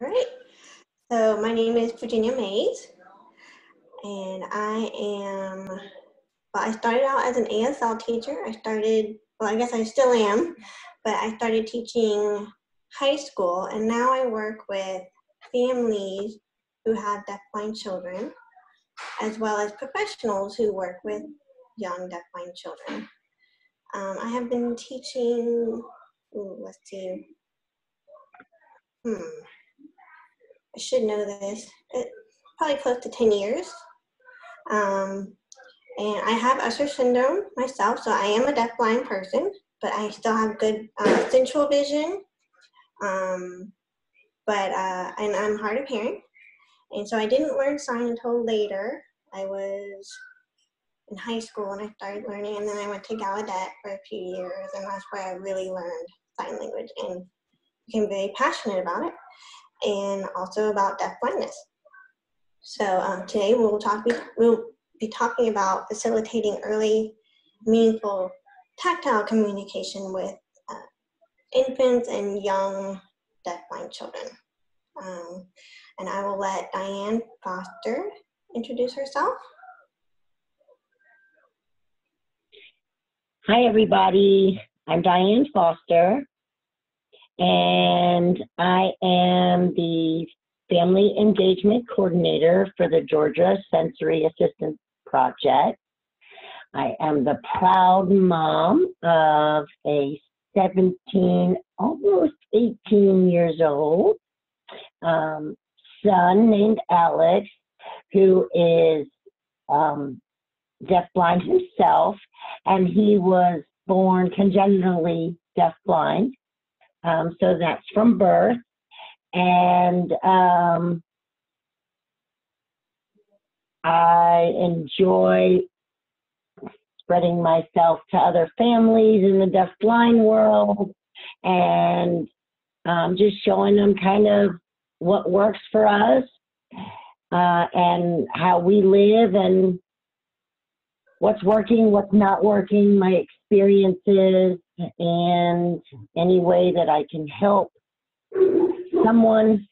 All right. So my name is Virginia Mays, and I started out as an ASL teacher. I guess I still am, but I started teaching high school, and now I work with families who have deafblind children, as well as professionals who work with young deafblind children. I have been teaching, let's see, I should know this, probably close to 10 years. And I have Usher syndrome myself, so I am a deafblind person, but I still have good central vision. And I'm hard of hearing, and so I didn't learn sign until later. I was in high school and I started learning, and then I went to Gallaudet for a few years, and that's where I really learned sign language and became very passionate about it, and also about deafblindness. So today we'll be talking about facilitating early, meaningful, tactile communication with infants and young deafblind children. And I will let Diane Foster introduce herself. Hi, everybody. I'm Diane Foster, and I am the Family Engagement Coordinator for the Georgia Sensory Assistance Project. I am the proud mom of a 17, almost 18 years old son named Alex, who is deafblind himself, and he was born congenitally deafblind, so that's from birth. And I enjoy spreading myself to other families in the deafblind world and just showing them kind of what works for us and how we live and what's working, what's not working, my experiences, and any way that I can help someone,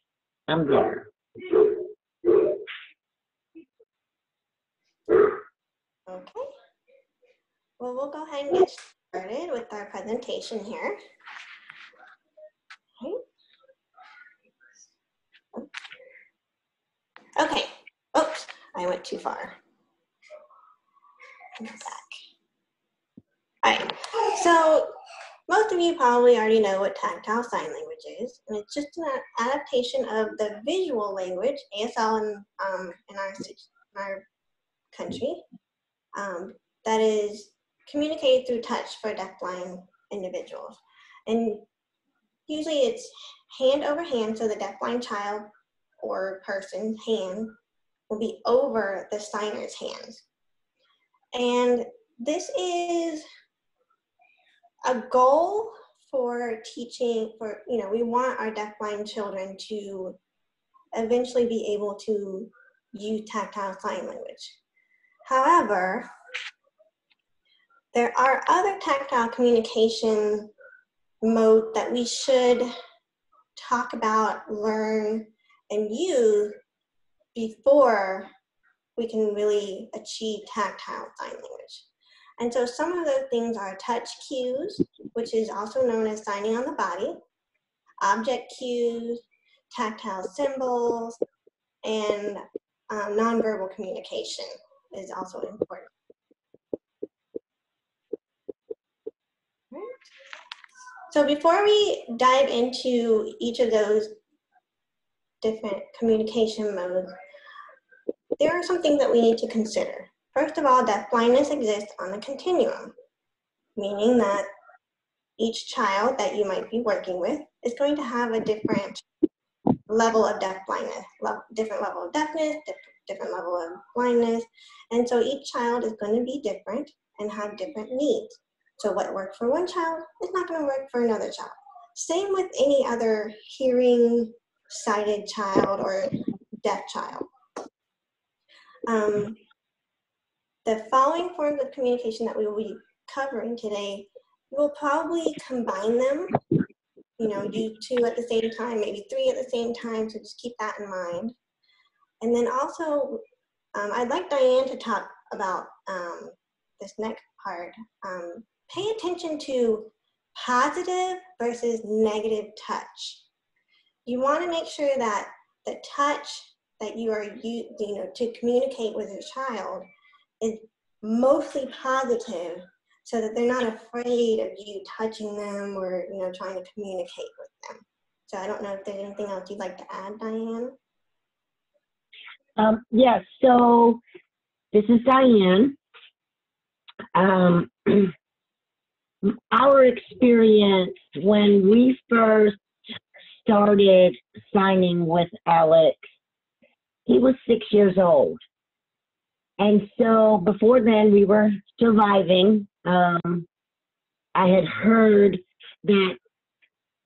I'm there. Okay. Well, we'll go ahead and get started with our presentation here. Okay. Oops, I went too far. Back. All right. So most of you probably already know what tactile sign language is, and it's just an adaptation of the visual language, ASL in our country, that is communicated through touch for deafblind individuals. And usually it's hand over hand, so the deafblind child or person's hand will be over the signer's hands. And this is a goal for teaching, we want our deafblind children to eventually be able to use tactile sign language. However, there are other tactile communication modes that we should talk about, learn, and use before we can really achieve tactile sign language. And so some of those things are touch cues, which is also known as signing on the body, object cues, tactile symbols, and nonverbal communication is also important. So before we dive into each of those different communication modes, there are some things that we need to consider. First of all, deafblindness exists on a continuum, meaning that each child that you might be working with is going to have a different level of deafblindness, different level of deafness, different level of blindness, and so each child is going to be different and have different needs. So what works for one child is not going to work for another child. Same with any other hearing, sighted child or deaf child. The following forms of communication that we will be covering today, we'll probably combine them do two at the same time, maybe three at the same time, so just keep that in mind. And then also, I'd like Diane to talk about this next part. Pay attention to positive versus negative touch. You want to make sure that the touch that you are to communicate with your child is mostly positive, so that they're not afraid of you touching them or trying to communicate with them. So I don't know if there's anything else you'd like to add, Diane. Yes, so this is Diane. Our experience when we first started signing with Alex, he was 6 years old. And so before then, we were surviving. I had heard that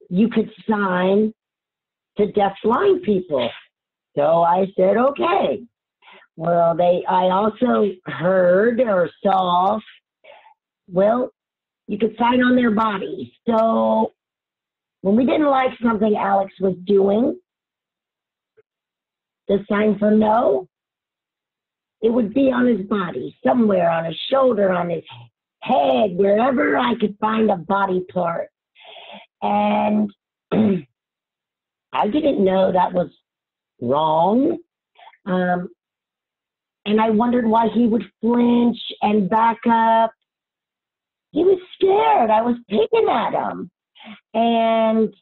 you could sign to deafblind people. So I said, okay. Well, I also heard or saw, well, you could sign on their body. So when we didn't like something Alex was doing, the sign for no, it would be on his body, somewhere on his shoulder, on his head, wherever I could find a body part. And I didn't know that was wrong. And I wondered why he would flinch and back up. He was scared. I was picking at him. And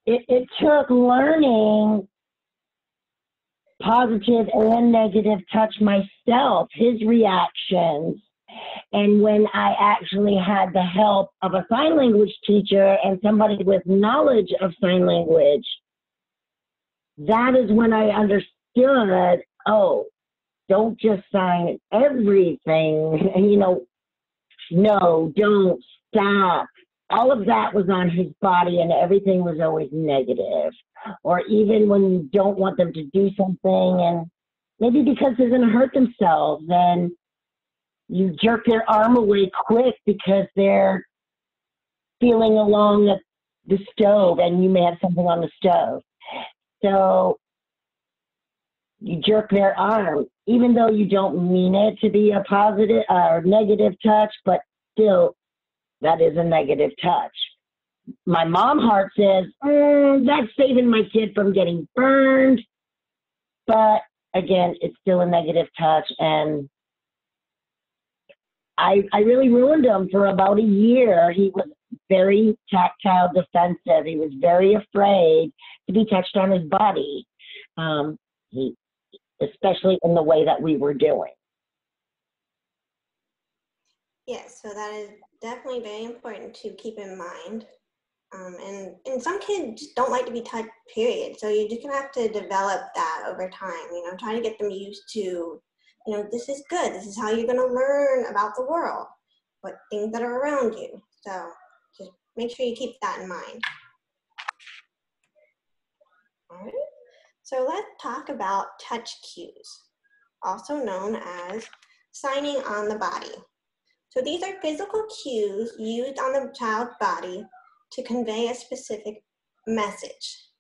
it took learning positive and negative touch myself, his reactions. And when I actually had the help of a sign language teacher and somebody with knowledge of sign language, that is when I understood, oh, don't just sign everything, no, don't, stop. All of that was on his body and everything was always negative. Or even when you don't want them to do something and maybe because they're going to hurt themselves, and you jerk their arm away quick because they're feeling along the stove and you may have something on the stove. So you jerk their arm, even though you don't mean it to be a positive or negative touch, but still that is a negative touch. My mom heart says, that's saving my kid from getting burned. But again, it's still a negative touch. And I really ruined him for about a year. He was very tactile defensive. He was very afraid to be touched on his body, especially in the way that we were doing. Yes, so that is definitely very important to keep in mind. And some kids don't like to be touched, period. So you're just gonna have to develop that over time, trying to get them used to, this is good. This is how you're gonna learn about the world, what things that are around you. So just make sure you keep that in mind. All right, so let's talk about touch cues, also known as signing on the body. So these are physical cues used on the child's body to convey a specific message.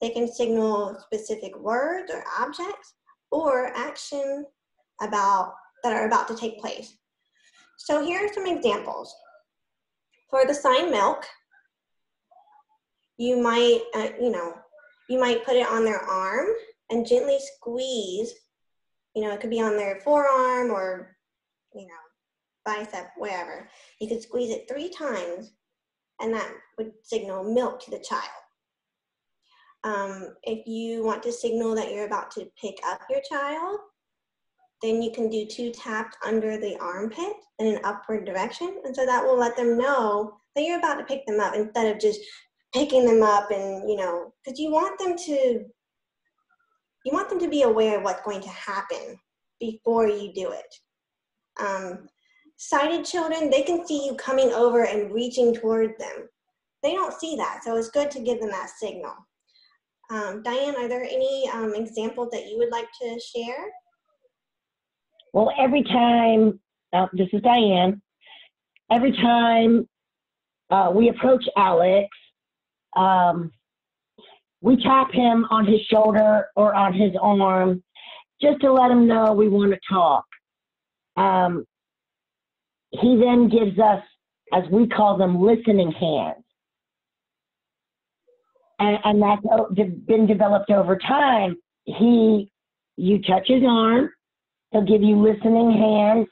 They can signal specific words or objects or action that are about to take place. So here are some examples. For the sign milk, you might, you might put it on their arm and gently squeeze. It could be on their forearm or, bicep, wherever. You could squeeze it 3 times, and that would signal milk to the child. If you want to signal that you're about to pick up your child, then you can do 2 taps under the armpit in an upward direction. And so that will let them know that you're about to pick them up instead of just picking them up and, because you want them to be aware of what's going to happen before you do it. Sighted children, they can see you coming over and reaching toward them. They don't see that, so it's good to give them that signal. Diane, are there any examples that you would like to share? Well, every time, this is Diane, every time we approach Alex, we tap him on his shoulder or on his arm just to let him know we want to talk. He then gives us, as we call them, listening hands. And that's been developed over time. You touch his arm, he'll give you listening hands.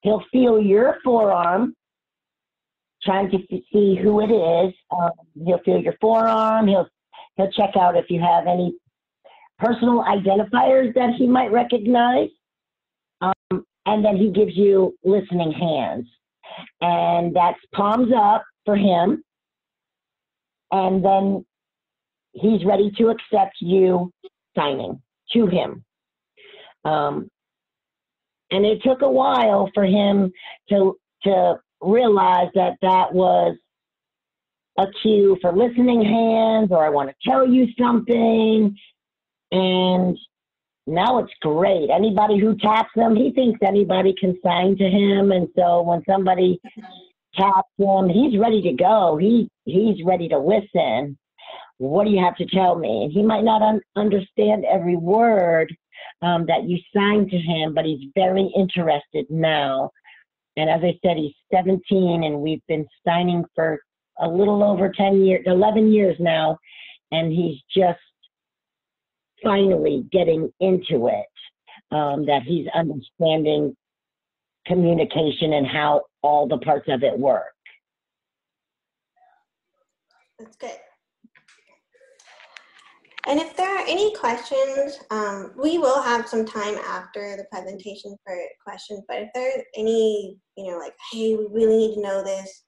He'll feel your forearm, trying to see who it is. He'll feel your forearm. He'll check out if you have any personal identifiers that he might recognize. And then he gives you listening hands. And that's palms up for him. And then he's ready to accept you signing to him. And it took a while for him to realize that was a cue for listening hands, or I want to tell you something. And now it's great. Anybody who taps him, he thinks anybody can sign to him. And so when somebody taps him, he's ready to go. He's ready to listen. What do you have to tell me? And he might not understand every word that you sign to him, but he's very interested now. And as I said, he's 17, and we've been signing for a little over 11 years now, and he's just finally getting into it, that he's understanding communication and how all the parts of it work. That's good. And if there are any questions, we will have some time after the presentation for questions, but if there's any, like, hey, we really need to know this,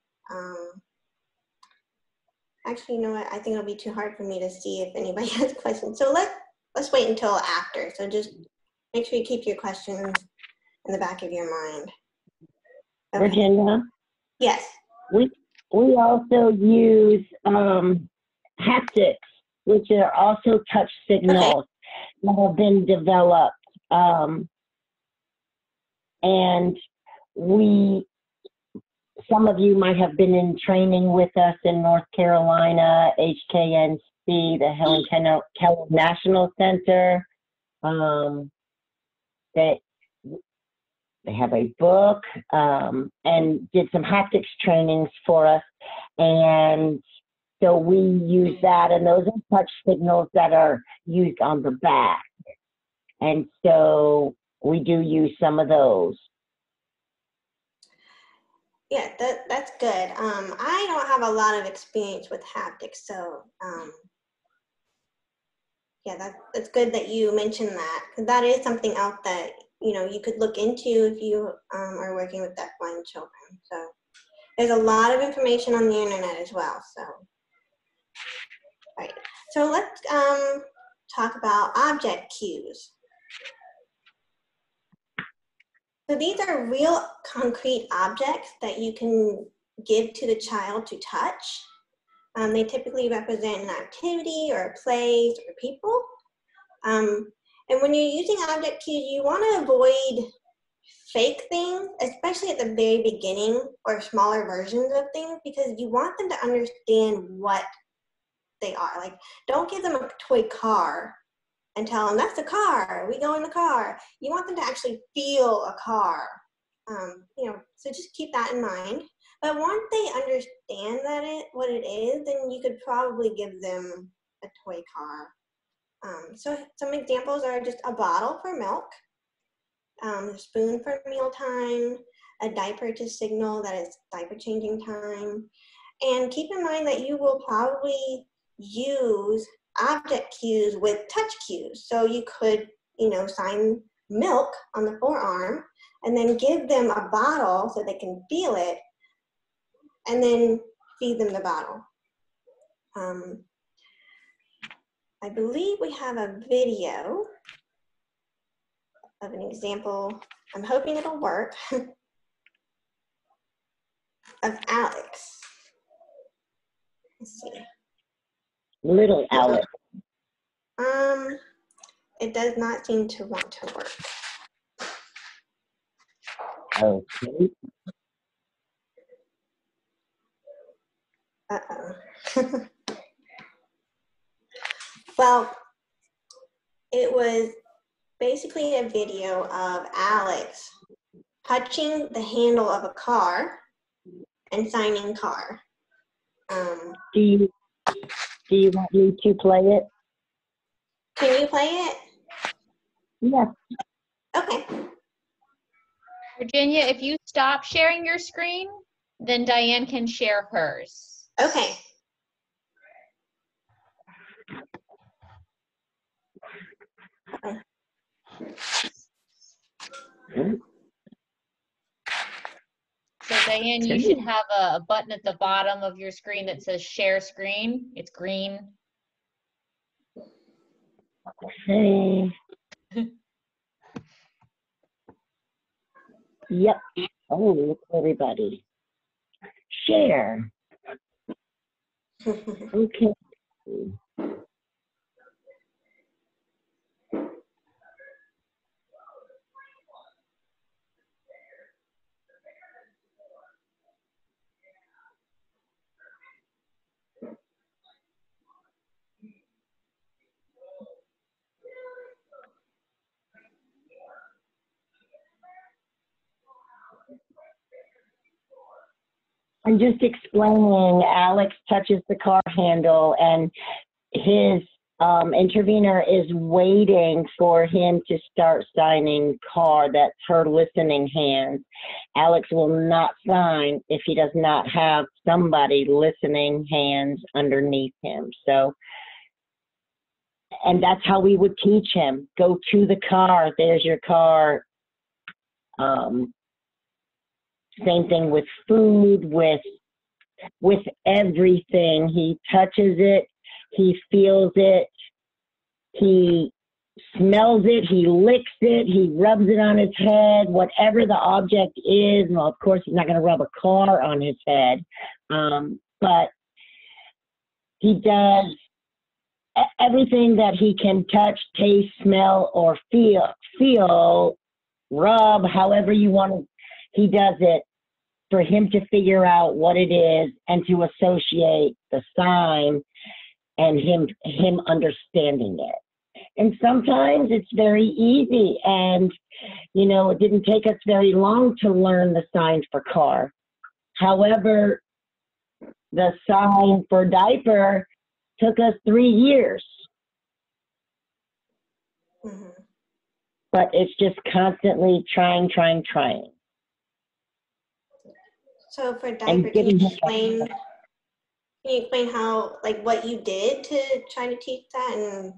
actually, you know what, I think it'll be too hard for me to see if anybody has questions. So let's wait until after. So just make sure you keep your questions in the back of your mind. Okay. Virginia? Yes. We also use haptics, which are also touch signals that have been developed. And some of you might have been in training with us in North Carolina, HKNC, the Helen Keller National Center. They have a book and did some haptics trainings for us. And so we use that, and those are touch signals that are used on the back. And so we do use some of those. Yeah, that's good. I don't have a lot of experience with haptics, so yeah, that's good that you mentioned that, because that is something else that you could look into if you are working with deafblind children. So there's a lot of information on the internet as well. So, right. So let's talk about object cues. So these are real concrete objects that you can give to the child to touch. They typically represent an activity or a place or people. And when you're using object cues, you want to avoid fake things, especially at the very beginning or smaller versions of things, because you want them to understand what they are. Like, don't give them a toy car and tell them, that's a car, we go in the car. You want them to actually feel a car. So just keep that in mind. But once they understand what it is, then you could probably give them a toy car. So some examples are just a bottle for milk, a spoon for mealtime, a diaper to signal that it's diaper changing time. And keep in mind that you will probably use object cues with touch cues. So you could, sign milk on the forearm and then give them a bottle so they can feel it, and then feed them the bottle. I believe we have a video of an example. I'm hoping it'll work. Of Alex. Let's see. Little Alex. It does not seem to want to work. Okay. Uh-oh. Well, it was basically a video of Alex touching the handle of a car and signing car. Do you want me to play it? Can you play it? Yes. Okay. Virginia, if you stop sharing your screen, then Diane can share hers. Okay. So Diane, you should have a button at the bottom of your screen that says share screen. It's green. Hey. Yep. Oh, look, everybody. Share. Okay. I'm just explaining, Alex touches the car handle and his intervener is waiting for him to start signing car. That's her listening hand. Alex will not sign if he does not have somebody listening hands underneath him. So, and that's how we would teach him. Go to the car. There's your car. Same thing with food, with everything. He touches it, he feels it, he smells it, he licks it, he rubs it on his head, whatever the object is. Well, of course, he's not going to rub a car on his head, but he does everything that he can touch, taste, smell, or feel, rub, however you want to. He does it for him to figure out what it is and to associate the sign and him understanding it. And sometimes it's very easy, and you know, it didn't take us very long to learn the sign for car. However, the sign for diaper took us 3 years. Mm-hmm. But it's just constantly trying. So for diaper, can you explain how, like, what you did to try to teach that? And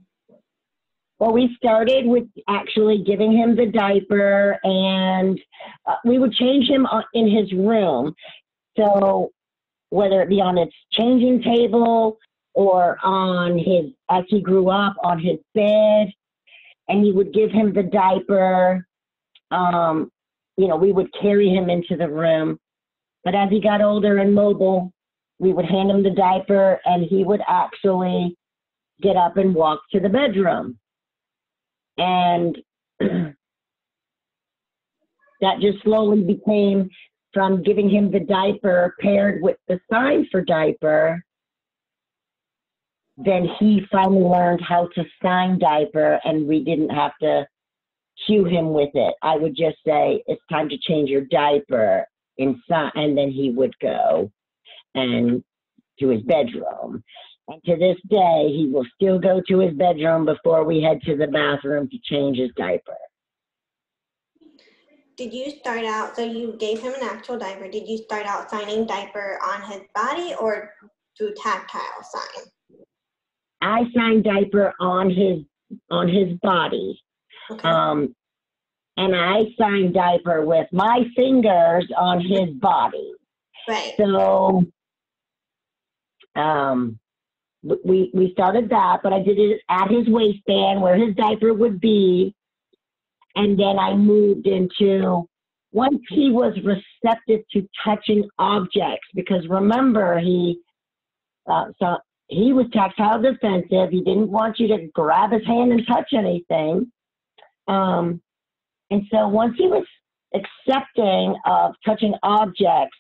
well, we started with actually giving him the diaper, and we would change him in his room. So whether it be on its changing table or on his, as he grew up, on his bed, and you would give him the diaper. You know, we would carry him into the room. But as he got older and mobile, we would hand him the diaper and he would actually get up and walk to the bedroom. And that just slowly became, from giving him the diaper paired with the sign for diaper, then he finally learned how to sign diaper, and we didn't have to cue him with it. I would just say, it's time to change your diaper, and then he would go and to his bedroom. And to this day, he will still go to his bedroom before we head to the bathroom to change his diaper. did you start out, so you gave him an actual diaper, did you start out signing diaper on his body or through tactile sign? I signed diaper on his body. Okay. And I signed diaper with my fingers on his body. Right. So we started that, but I did it at his waistband where his diaper would be. And then I moved into, once he was receptive to touching objects, because remember, he was tactile defensive. He didn't want you to grab his hand and touch anything. And so once he was accepting of touching objects,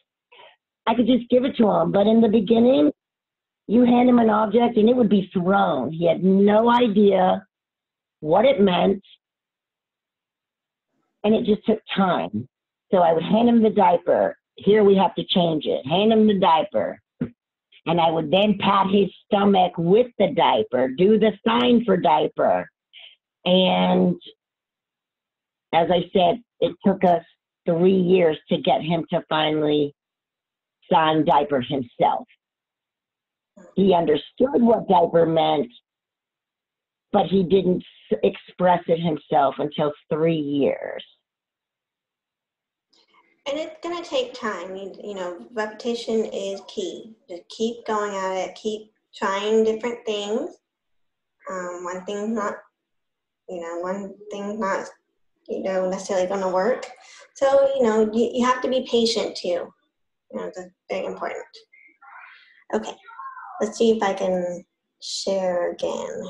I could just give it to him. But in the beginning, you hand him an object and it would be thrown. He had no idea what it meant, and it just took time. So I would hand him the diaper. Here, we have to change it. Hand him the diaper. And I would then pat his stomach with the diaper, do the sign for diaper. And as I said, it took us 3 years to get him to finally sign diaper himself. He understood what diaper meant, but he didn't express it himself until 3 years. And it's going to take time. You know, repetition is key. Just keep going at it. Keep trying different things. One thing's not necessarily going to work. So, you have to be patient too. That's very important. Okay, let's see if I can share again.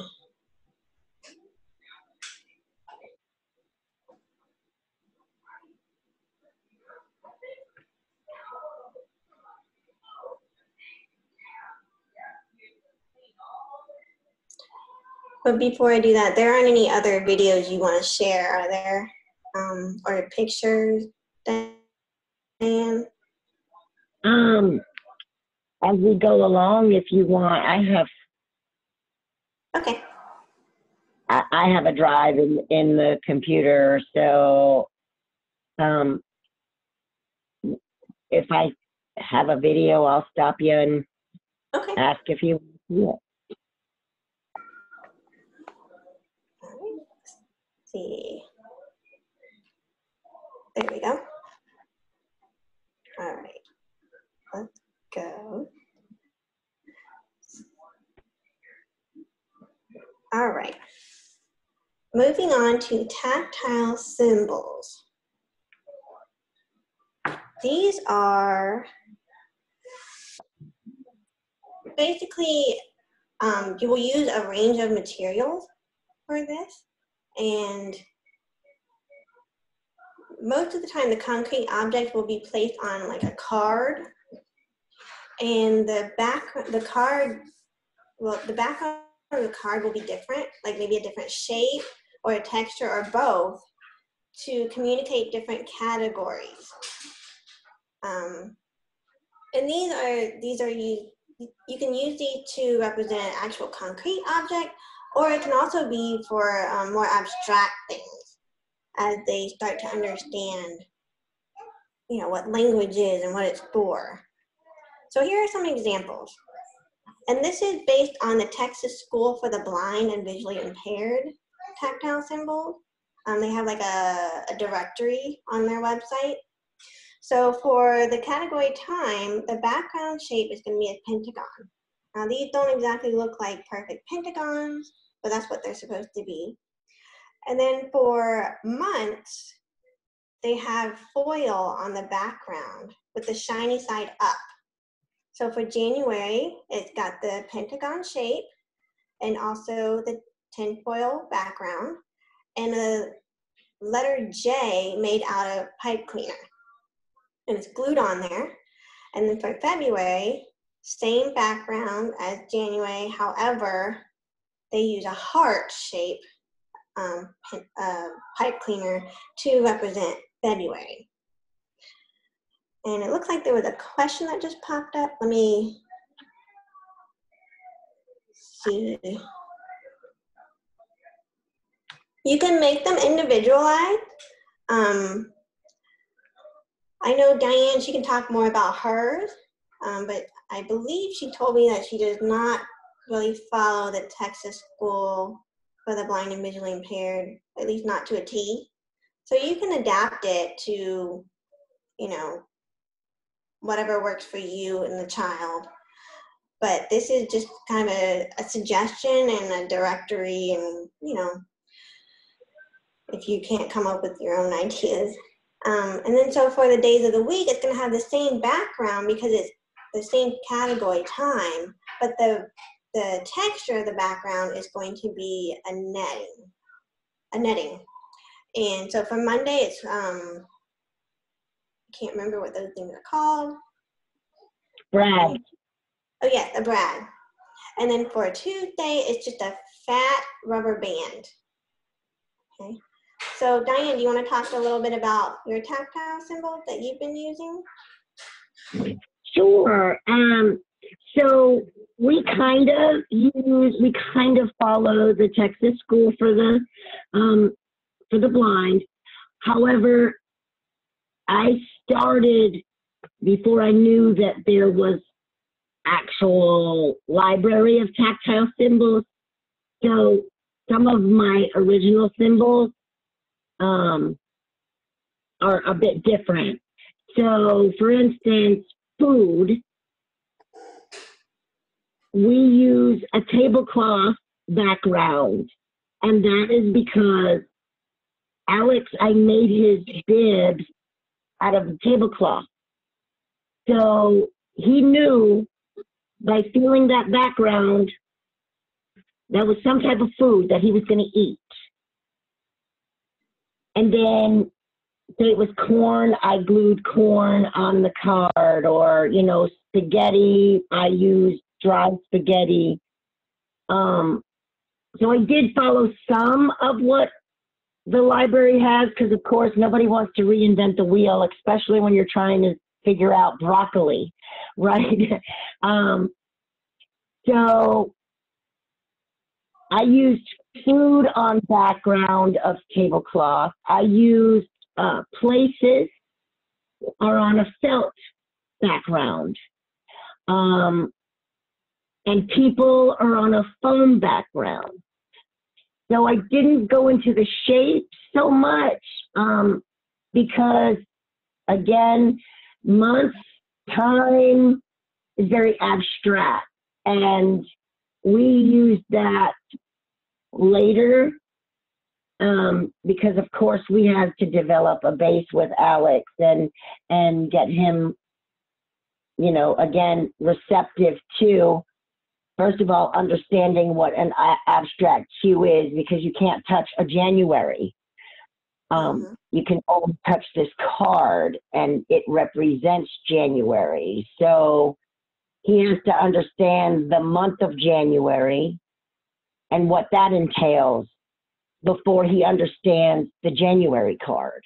But before I do that, there aren't any other videos you want to share, are there? Or pictures, Diane? As we go along, if you want, Okay. I have a drive in the computer, so if I have a video, I'll stop you and ask if you want. Let's see. There we go. All right. Let's go. All right. Moving on to tactile symbols. These are basically, you will use a range of materials for this, and most of the time the concrete object will be placed on like a card, and the background of the card will be different, like maybe a different shape or a texture or both, to communicate different categories. And these are used, you can use these to represent an actual concrete object, or it can also be for more abstract things as they start to understand, what language is and what it's for. So here are some examples. And this is based on the Texas School for the Blind and Visually Impaired tactile symbols. They have like a directory on their website. So for the category time, the background shape is going to be a pentagon. Now these don't exactly look like perfect pentagons, but that's what they're supposed to be. And then for months, they have foil on the background with the shiny side up. So for January, it's got the pentagon shape and also the tinfoil background and a letter J made out of pipe cleaner. And it's glued on there. And then for February, same background as January. However, they use a heart shape pipe cleaner to represent February. And it looks like there was a question that just popped up. Let me see. You can make them individualized. I know Diane, she can talk more about hers, but I believe she told me that she does not really follow the Texas School for the Blind and Visually Impaired, at least not to a T. So you can adapt it to, whatever works for you and the child. But this is just kind of a suggestion and a directory, and, if you can't come up with your own ideas. And then so for the days of the week, it's going to have the same background because it's the same category time, but the texture of the background is going to be a netting. And so for Monday, it's, I can't remember what those things are called. Brad. Oh yeah, a brad. And then for a Tuesday, it's just a fat rubber band. Okay. So Diane, do you want to talk a little bit about your tactile symbol that you've been using? Sure. So we kind of follow the Texas School for the Blind. However, I started before I knew that there was actual library of tactile symbols. So some of my original symbols are a bit different. So for instance, food, we use a tablecloth background, and that is because Alex, I made his bibs out of the tablecloth. So he knew by feeling that background, that was some type of food that he was going to eat. And then, say it was corn, I glued corn on the card, or, you know, spaghetti, I used dry spaghetti. So I did follow some of what the library has, because of course nobody wants to reinvent the wheel, especially when you're trying to figure out broccoli, right? So I used food on background of tablecloth. I used places are on a felt background. And people are on a foam background. So I didn't go into the shape so much because, again, month, time is very abstract. And we used that later because, of course, we had to develop a base with Alex and get him, you know, again, receptive to, first of all, understanding what an abstract cue is, because you can't touch a January. You can only touch this card, and it represents January. So he has to understand the month of January and what that entails before he understands the January card,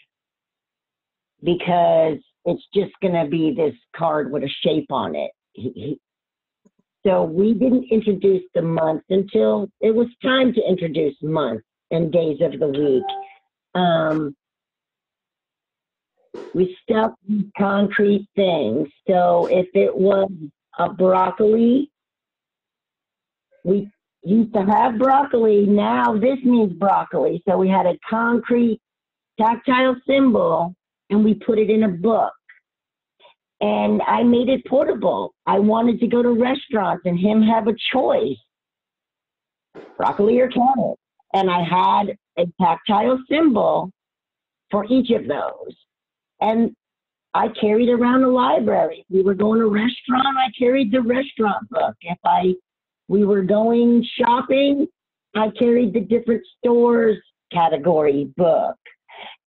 because it's just going to be this card with a shape on it. So we didn't introduce the months until it was time to introduce months and days of the week. We stuck with concrete things. So if it was a broccoli, we used to have broccoli. Now this means broccoli. So we had a concrete tactile symbol, and we put it in a book. And I made it portable. I wanted to go to restaurants and him have a choice, broccoli or carrot. And I had a tactile symbol for each of those. And I carried around a library. If we were going to a restaurant, I carried the restaurant book. If we were going shopping, I carried the different stores category book.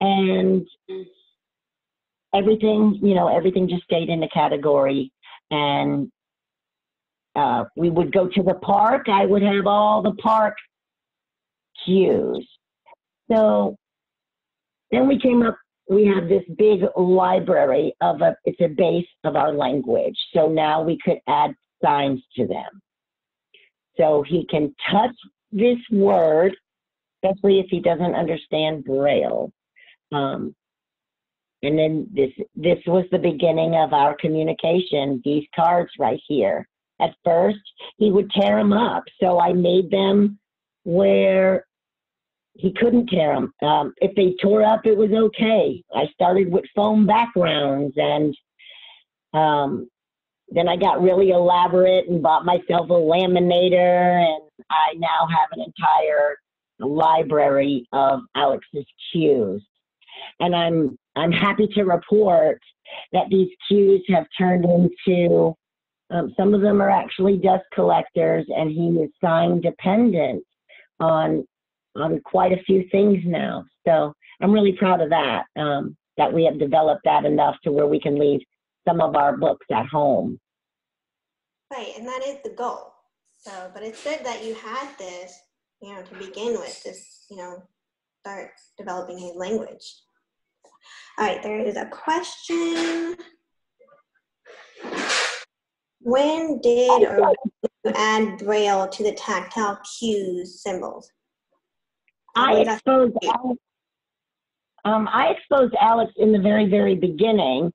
And everything, you know, everything just stayed in the category. And we would go to the park. I would have all the park cues. So then we came up, we have this big library it's a base of our language. So now we could add signs to them. So he can touch this word, especially if he doesn't understand Braille. And then this was the beginning of our communication, these cards right here. At first, he would tear them up. So I made them where he couldn't tear them. If they tore up, it was okay. I started with foam backgrounds, and then I got really elaborate and bought myself a laminator, and I now have an entire library of Alex's cues. And I'm happy to report that these cues have turned into, some of them are actually dust collectors, and he is sign dependent on quite a few things now. So I'm really proud of that, that we have developed that enough to where we can leave some of our books at home. Right, and that is the goal. So, but it's good that you had this, to begin with, this, start developing his language. All right, there is a question. When did or you add Braille to the tactile cues symbols? I exposed Alex in the very, very beginning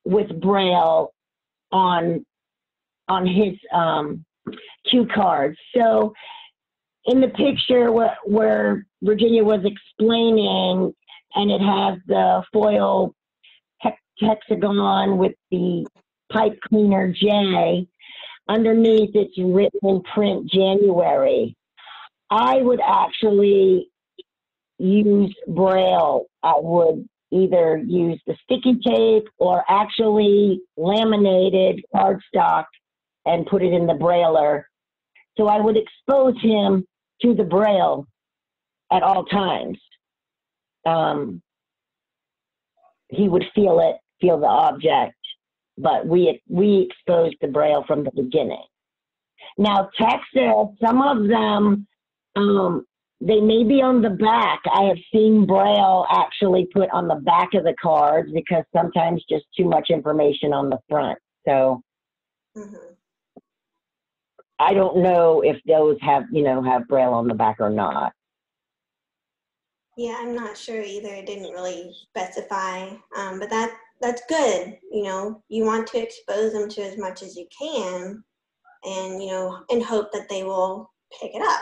with Braille on his cue cards. So in the picture where Virginia was explaining, and it has the foil hexagon with the pipe cleaner J, underneath it's written in print January. I would actually use Braille. I would either use the sticky tape or actually laminated cardstock and put it in the Brailler. So I would expose him to the Braille at all times. He would feel it, feel the object, but we exposed the Braille from the beginning. Now, Texas, some of them, they may be on the back. I have seen Braille actually put on the back of the cards because sometimes just too much information on the front. So I don't know if those have Braille on the back or not. Yeah, I'm not sure either. It didn't really specify, but that's good. You want to expose them to as much as you can, and and hope that they will pick it up.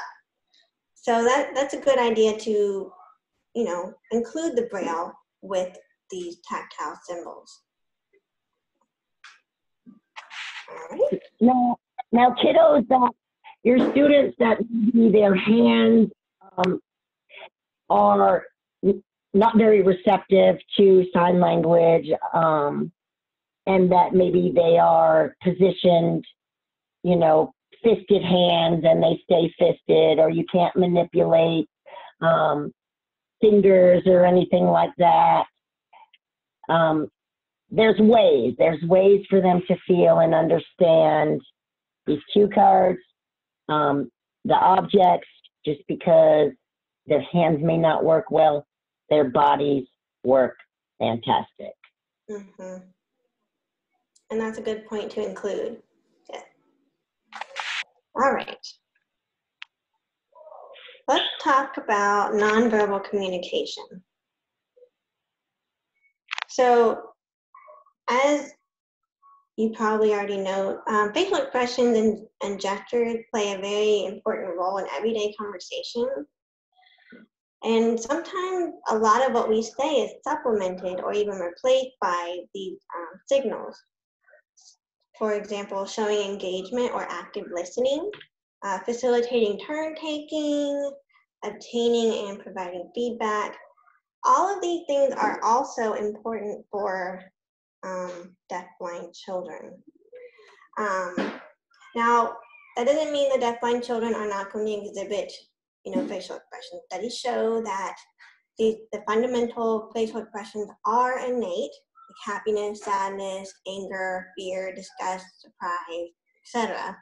So that's a good idea to include the Braille with these tactile symbols. All right. Now, kiddos, your students that maybe their hands are not very receptive to sign language, and that maybe they are positioned, fisted hands and they stay fisted, or you can't manipulate fingers or anything like that. There's ways for them to feel and understand these cue cards, the objects, just because their hands may not work well, their bodies work fantastic. And that's a good point to include. Yeah. All right. Let's talk about nonverbal communication. So, as you probably already know, facial expressions and gestures play a very important role in everyday conversation. And sometimes a lot of what we say is supplemented or even replaced by these signals. For example, showing engagement or active listening, facilitating turn taking, obtaining and providing feedback. All of these things are also important for deafblind children. Now, that doesn't mean the deafblind children are not going to exhibit facial expressions. Studies show that the fundamental facial expressions are innate, like happiness, sadness, anger, fear, disgust, surprise, etc.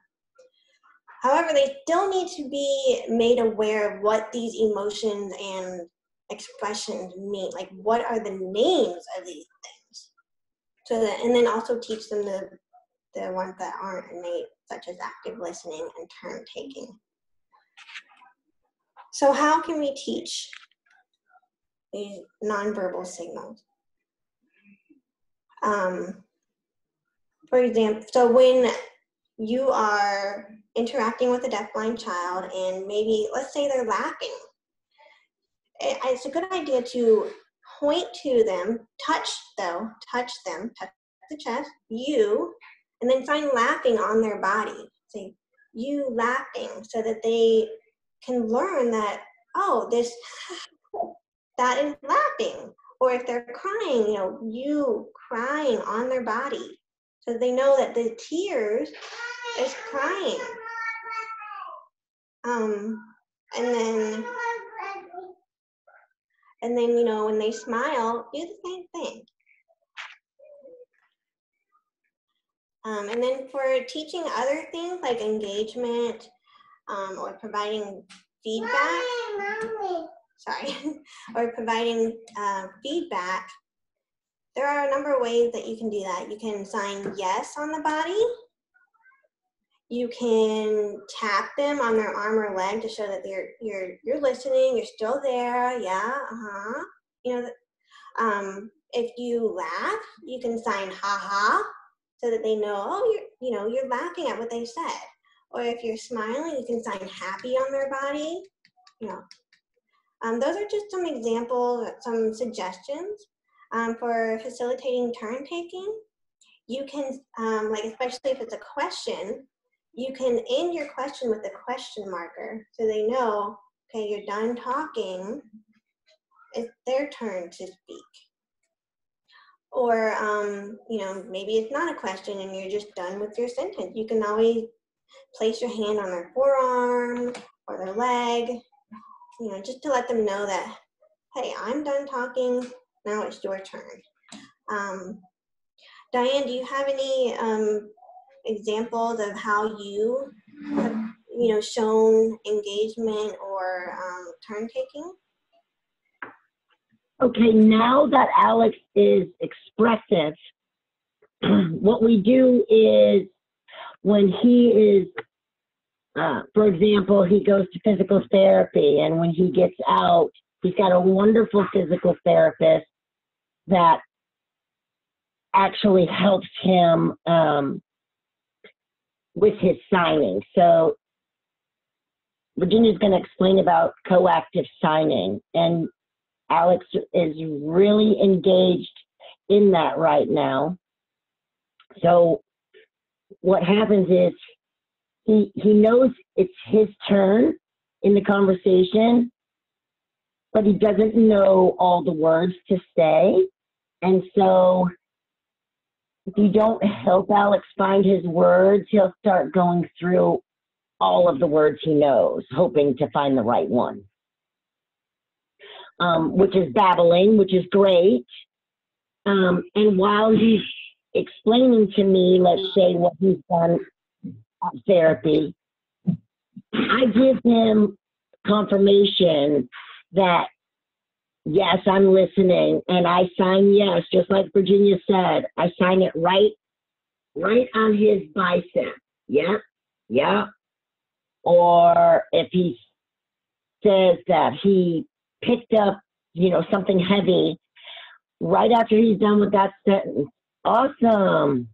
However, they still need to be made aware of what these emotions and expressions mean, like what are the names of these things. So that, and then also teach them the ones that aren't innate, such as active listening and turn taking. So how can we teach these nonverbal signals? For example, so when you are interacting with a deafblind child and maybe, let's say they're laughing, it's a good idea to point to them, touch the chest, you, and then find laughing on their body. Say, you laughing, so that they can learn that, oh, that is laughing. Or if they're crying, you crying on their body. So they know that the tears is crying. And then, when they smile, do the same thing. And then for teaching other things like engagement or providing feedback, or providing feedback, there are a number of ways that you can do that. You can sign yes on the body. You can tap them on their arm or leg to show that you're listening, you're still there, yeah, You know, if you laugh, you can sign ha-ha so that they know, oh, you're laughing at what they said. Or if you're smiling, you can sign happy on their body. Those are just some examples, some suggestions for facilitating turn taking. You can, like especially if it's a question, you can end your question with a question marker so they know, okay, you're done talking, it's their turn to speak. Or, maybe it's not a question and you're just done with your sentence. You can always place your hand on their forearm or their leg, just to let them know that, hey, I'm done talking, now it's your turn. Diane, do you have any examples of how you have, shown engagement or turn taking? Okay, now that Alex is expressive, what we do is when he is, for example, he goes to physical therapy, and when he gets out, he's got a wonderful physical therapist that actually helps him with his signing. So Virginia's going to explain about coactive signing, and Alex is really engaged in that right now. So what happens is he knows it's his turn in the conversation, but he doesn't know all the words to say. And so if you don't help Alex find his words, he'll start going through all of the words he knows, hoping to find the right one, which is babbling, which is great. And while he's explaining to me, let's say, what he's done at therapy, I give him confirmation that, yes, I'm listening, and I sign yes, just like Virginia said. I sign it right on his bicep. Yep, yep. Or if he says that he picked up, something heavy, right after he's done with that sentence, awesome.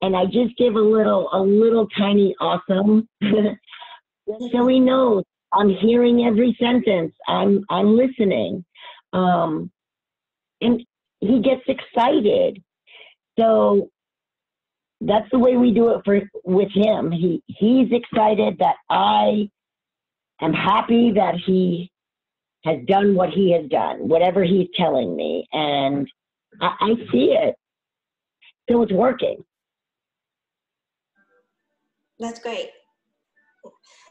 And I just give a little tiny awesome, so he knows I'm hearing every sentence. I'm listening, and he gets excited. So that's the way we do it with him. He's excited that I am happy that he has done what he has done, whatever he's telling me, and I see it. So it's working. That's great.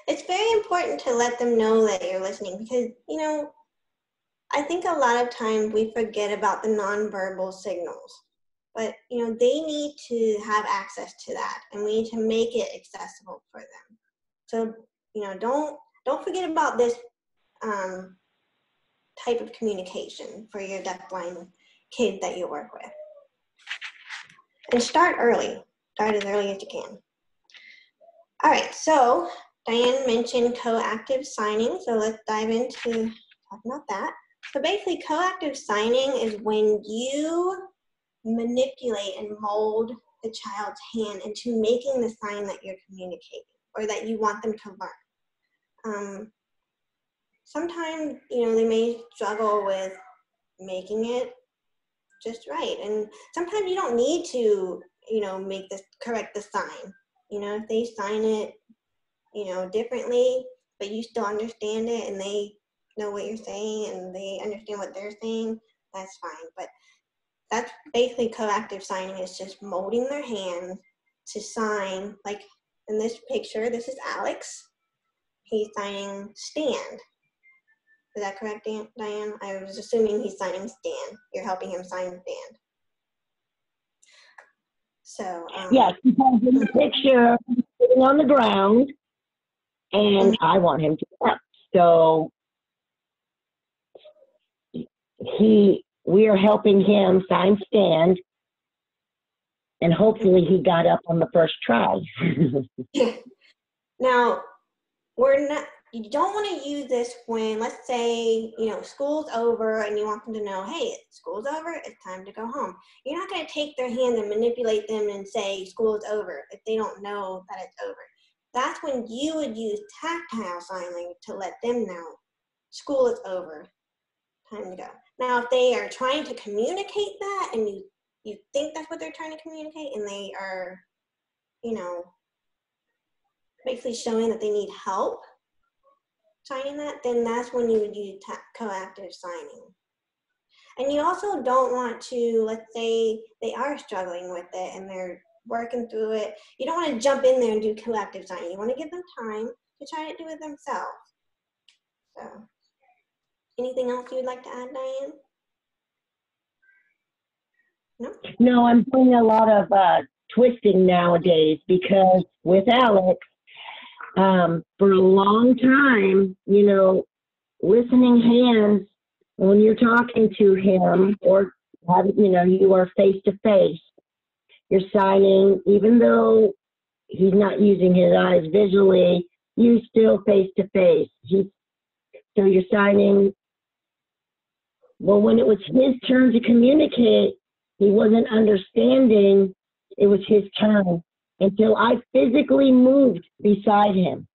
It's very important to let them know that you're listening because, I think a lot of times we forget about the nonverbal signals, but, they need to have access to that, and we need to make it accessible for them. So, don't forget about this type of communication for your deafblind kid that you work with. And start early. Start as early as you can. All right, so Diane mentioned coactive signing, so let's dive into talking about that. So basically, coactive signing is when you manipulate and mold the child's hand into making the sign that you're communicating or that you want them to learn. Sometimes, they may struggle with making it just right, and sometimes you don't need to, correct the sign. If they sign it, differently, but you still understand it and they know what you're saying and they understand what they're saying, that's fine. But that's basically coactive signing, is just molding their hand to sign. Like in this picture, this is Alex. He's signing stand. Is that correct, Diane? I was assuming he's signing stand. You're helping him sign stand. So, Yes, because in the picture, he's sitting on the ground, and I want him to get up. So we are helping him sign stand, and hopefully he got up on the first try. now, you don't want to use this when, let's say, school's over and you want them to know, hey, school's over, it's time to go home. You're not going to take their hand and manipulate them and say school's over if they don't know that it's over. That's when you would use tactile sign language to let them know school is over, time to go. Now, if they are trying to communicate that and you think that's what they're trying to communicate and they are, basically showing that they need help signing that, then that's when you would use coactive signing. And you also don't want to, let's say they are struggling with it and they're working through it, you don't want to jump in there and do coactive signing. You want to give them time to try to do it themselves. So, anything else you would like to add, Diane? No? No, I'm doing a lot of twisting nowadays because with Alex, for a long time, listening hands when you're talking to him or, you are face to face, you're signing, even though he's not using his eyes visually, you still face to face. So you're signing. Well, when it was his turn to communicate, he wasn't understanding it was his turn until I physically moved beside him.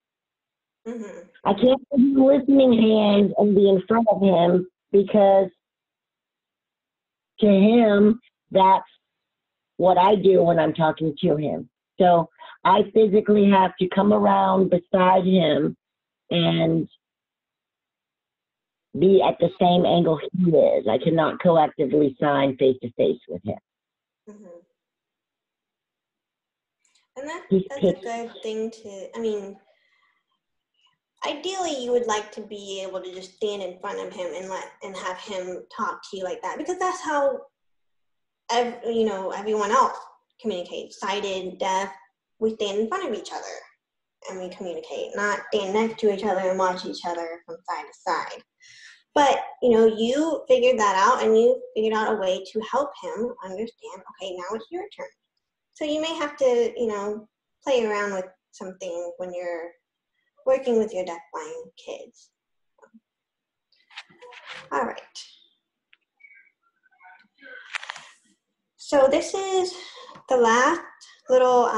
Mm-hmm. I can't do listening hands and be in front of him because to him, that's what I do when I'm talking to him. So I physically have to come around beside him and be at the same angle he is. I cannot coactively sign face to face with him. Mm-hmm. And that's a good thing to, ideally you would like to be able to just stand in front of him and have him talk to you like that, because that's how everyone else communicates. Sighted, deaf, we stand in front of each other and we communicate, not stand next to each other and watch each other from side to side. But you figured that out and you figured out a way to help him understand, okay, now it's your turn. So you may have to play around with some things when you're working with your deafblind kids. All right. So this is the last little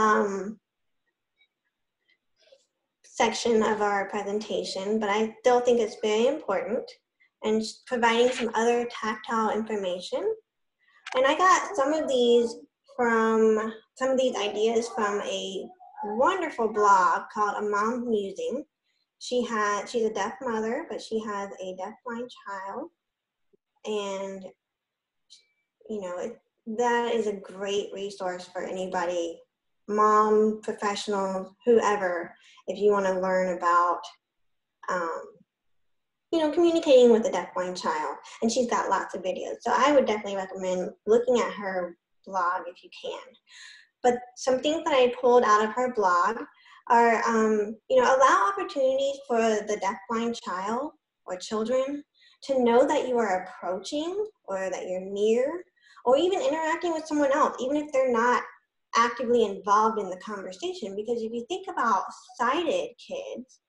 section of our presentation, but I still think it's very important, and providing some other tactile information. And I got some of these ideas from a wonderful blog called A Mom's Musing. She's a deaf mother, but she has a deafblind child, and that is a great resource for anybody, mom, professional, whoever, if you want to learn about communicating with a deafblind child. And she's got lots of videos, so I would definitely recommend looking at her blog if you can. But some things that I pulled out of her blog are, allow opportunities for the deafblind child or children to know that you are approaching or that you're near, or even interacting with someone else, even if they're not actively involved in the conversation. Because if you think about sighted kids,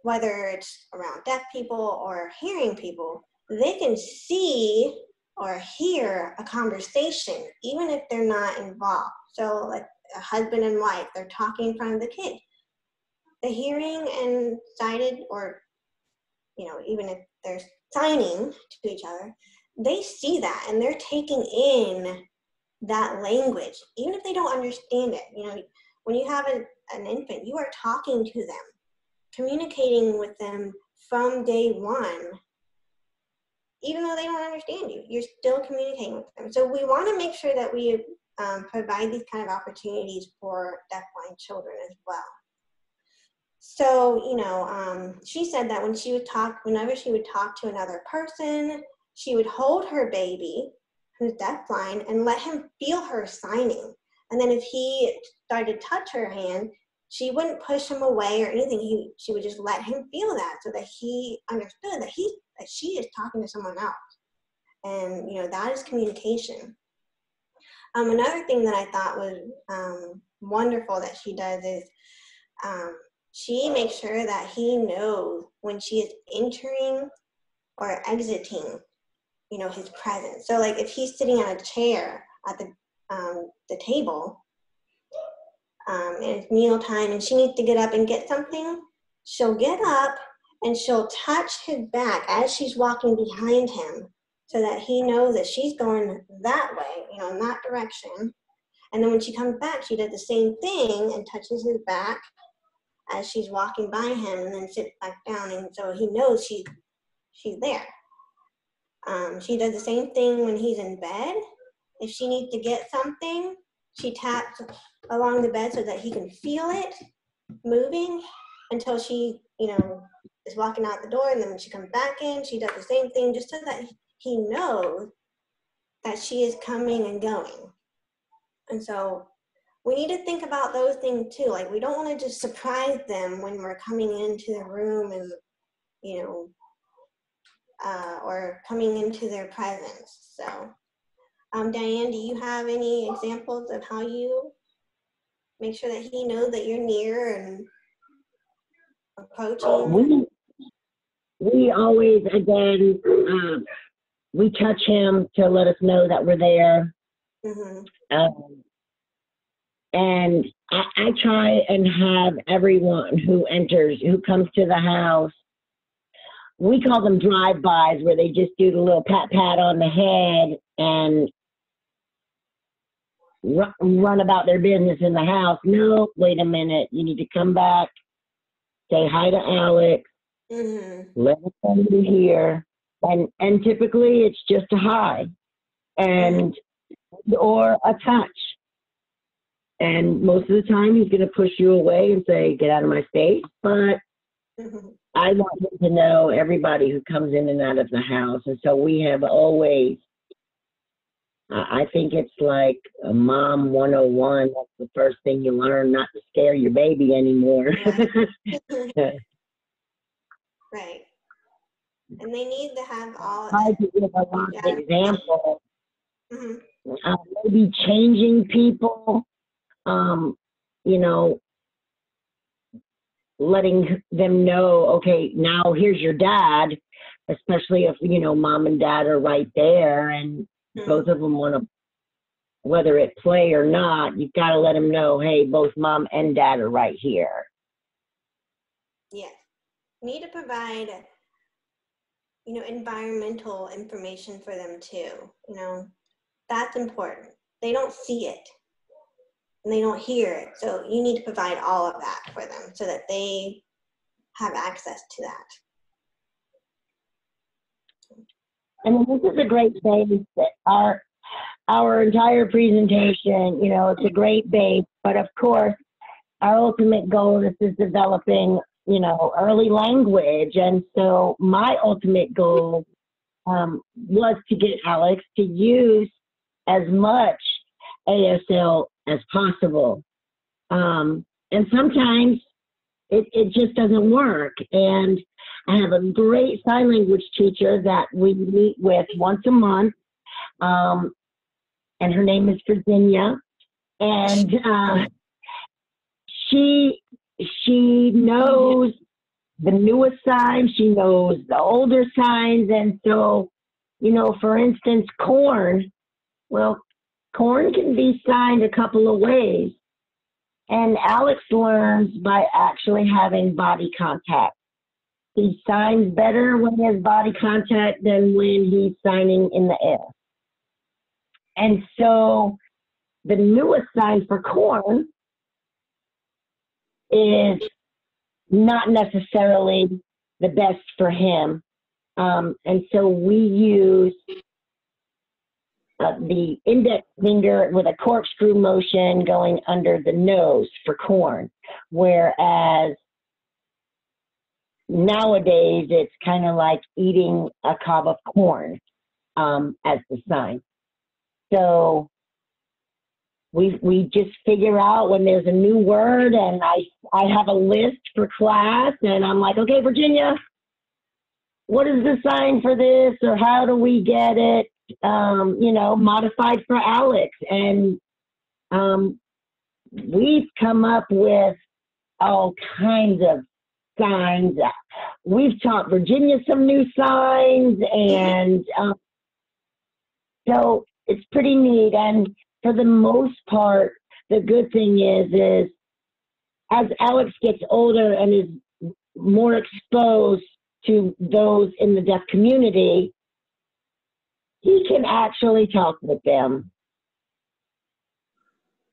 whether it's around deaf people or hearing people, they can see or hear a conversation, even if they're not involved. So like a husband and wife, they're talking in front of the kid. The hearing and sighted, or even if they're signing to each other, they see that and they're taking in that language, even if they don't understand it. When you have an infant, you are talking to them, communicating with them from day one. Even though they don't understand you, you're still communicating with them. So we want to make sure that we provide these kind of opportunities for deafblind children as well. So, she said that whenever she would talk to another person, she would hold her baby who's deafblind and let him feel her signing. And then if he started to touch her hand, she wouldn't push him away or anything. She would just let him feel that, so that he understood that she is talking to someone else. And, that is communication. Another thing that I thought was wonderful that she does is she makes sure that he knows when she is entering or exiting, his presence. So like if he's sitting on a chair at the table, and it's meal time and she needs to get up and get something, she'll get up and she'll touch his back as she's walking behind him, so that he knows that she's going that way, in that direction. And then when she comes back, she does the same thing and touches his back as she's walking by him, and then sits back down, and so he knows she's there. She does the same thing when he's in bed. If she needs to get something, she taps along the bed so that he can feel it moving until she, is walking out the door. And then when she comes back in, she does the same thing, just so that he knows that she is coming and going. And so we need to think about those things too. Like, we don't want to just surprise them when we're coming into the room and, or coming into their presence. So, Diane, do you have any examples of how you make sure that he knows that you're near and approaching? We always, again, we touch him to let us know that we're there. Mm-hmm. And I try and have everyone who comes to the house, we call them drive-bys, where they just do the little pat on the head and run about their business in the house. No, wait a minute. You need to come back, say hi to Alex, let us know you're here. And typically it's just a hi and or a touch. And most of the time he's going to push you away and say, get out of my face. But I want him to know everybody who comes in and out of the house. And so we have always, I think it's like a mom 101. That's the first thing you learn, not to scare your baby anymore. Right. And they need to have all of I give a lot of examples. Maybe changing people, letting them know, okay, now here's your dad, especially if, mom and dad are right there and both of them want to, whether it play or not, you've got to let them know, hey, both mom and dad are right here. Yes. You need to provide, environmental information for them too. That's important. They don't see it and they don't hear it. So you need to provide all of that for them so that they have access to that. And this is a great base. Our entire presentation, it's a great base, but of course, our ultimate goal is developing, early language. And so my ultimate goal was to get Alex to use as much ASL as possible. And sometimes it just doesn't work. And I have a great sign language teacher that we meet with once a month. And her name is Virginia. And she knows the newest signs. She knows the older signs. And so, for instance, corn. Well, corn can be signed a couple of ways. And Alex learns by actually having body contact. He signs better when he has body contact than when he's signing in the air. And so the newest sign for corn is not necessarily the best for him. And so we use the index finger with a corkscrew motion going under the nose for corn, whereas nowadays it's kind of like eating a cob of corn as the sign. So we just figure out when there's a new word, and I have a list for class, and I'm like, okay, Virginia, what is the sign for this, or how do we get it, modified for Alex? And we've come up with all kinds of signs. We've taught Virginia some new signs, and so it's pretty neat. And for the most part, the good thing is as Alex gets older and is more exposed to those in the deaf community, he can actually talk with them.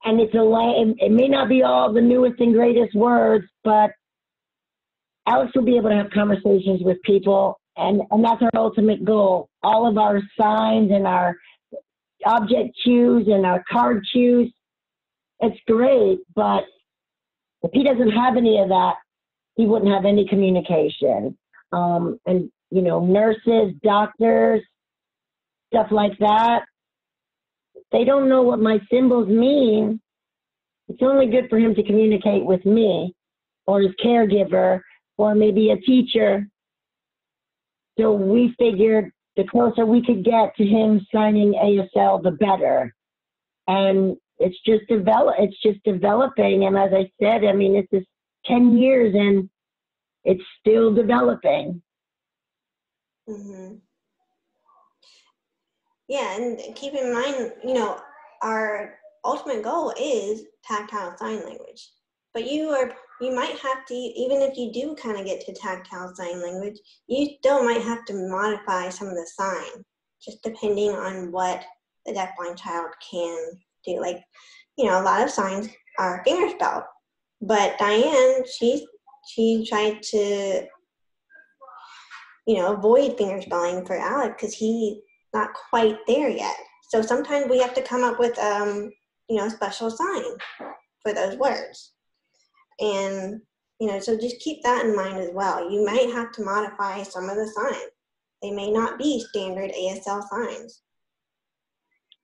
And it may not be all the newest and greatest words, but Alex will be able to have conversations with people, and that's our ultimate goal. All of our signs and our object cues and our card cues, it's great, but if he doesn't have any of that, he wouldn't have any communication. And, nurses, doctors, stuff like that, they don't know what my symbols mean. It's only good for him to communicate with me or his caregiver or maybe a teacher. So we figured the closer we could get to him signing ASL, the better. And it's just developing. And as I said, I mean, it's just 10 years and it's still developing. Mm-hmm. Yeah, and keep in mind, our ultimate goal is tactile sign language. But you might have to, even if you do kind of get to tactile sign language, you still might have to modify some of the sign, just depending on what the deafblind child can do. Like, a lot of signs are fingerspelled, but Diane, she tried to, avoid fingerspelling for Alec because he's not quite there yet. So sometimes we have to come up with, a special sign for those words. And, so just keep that in mind as well. You might have to modify some of the signs. They may not be standard ASL signs.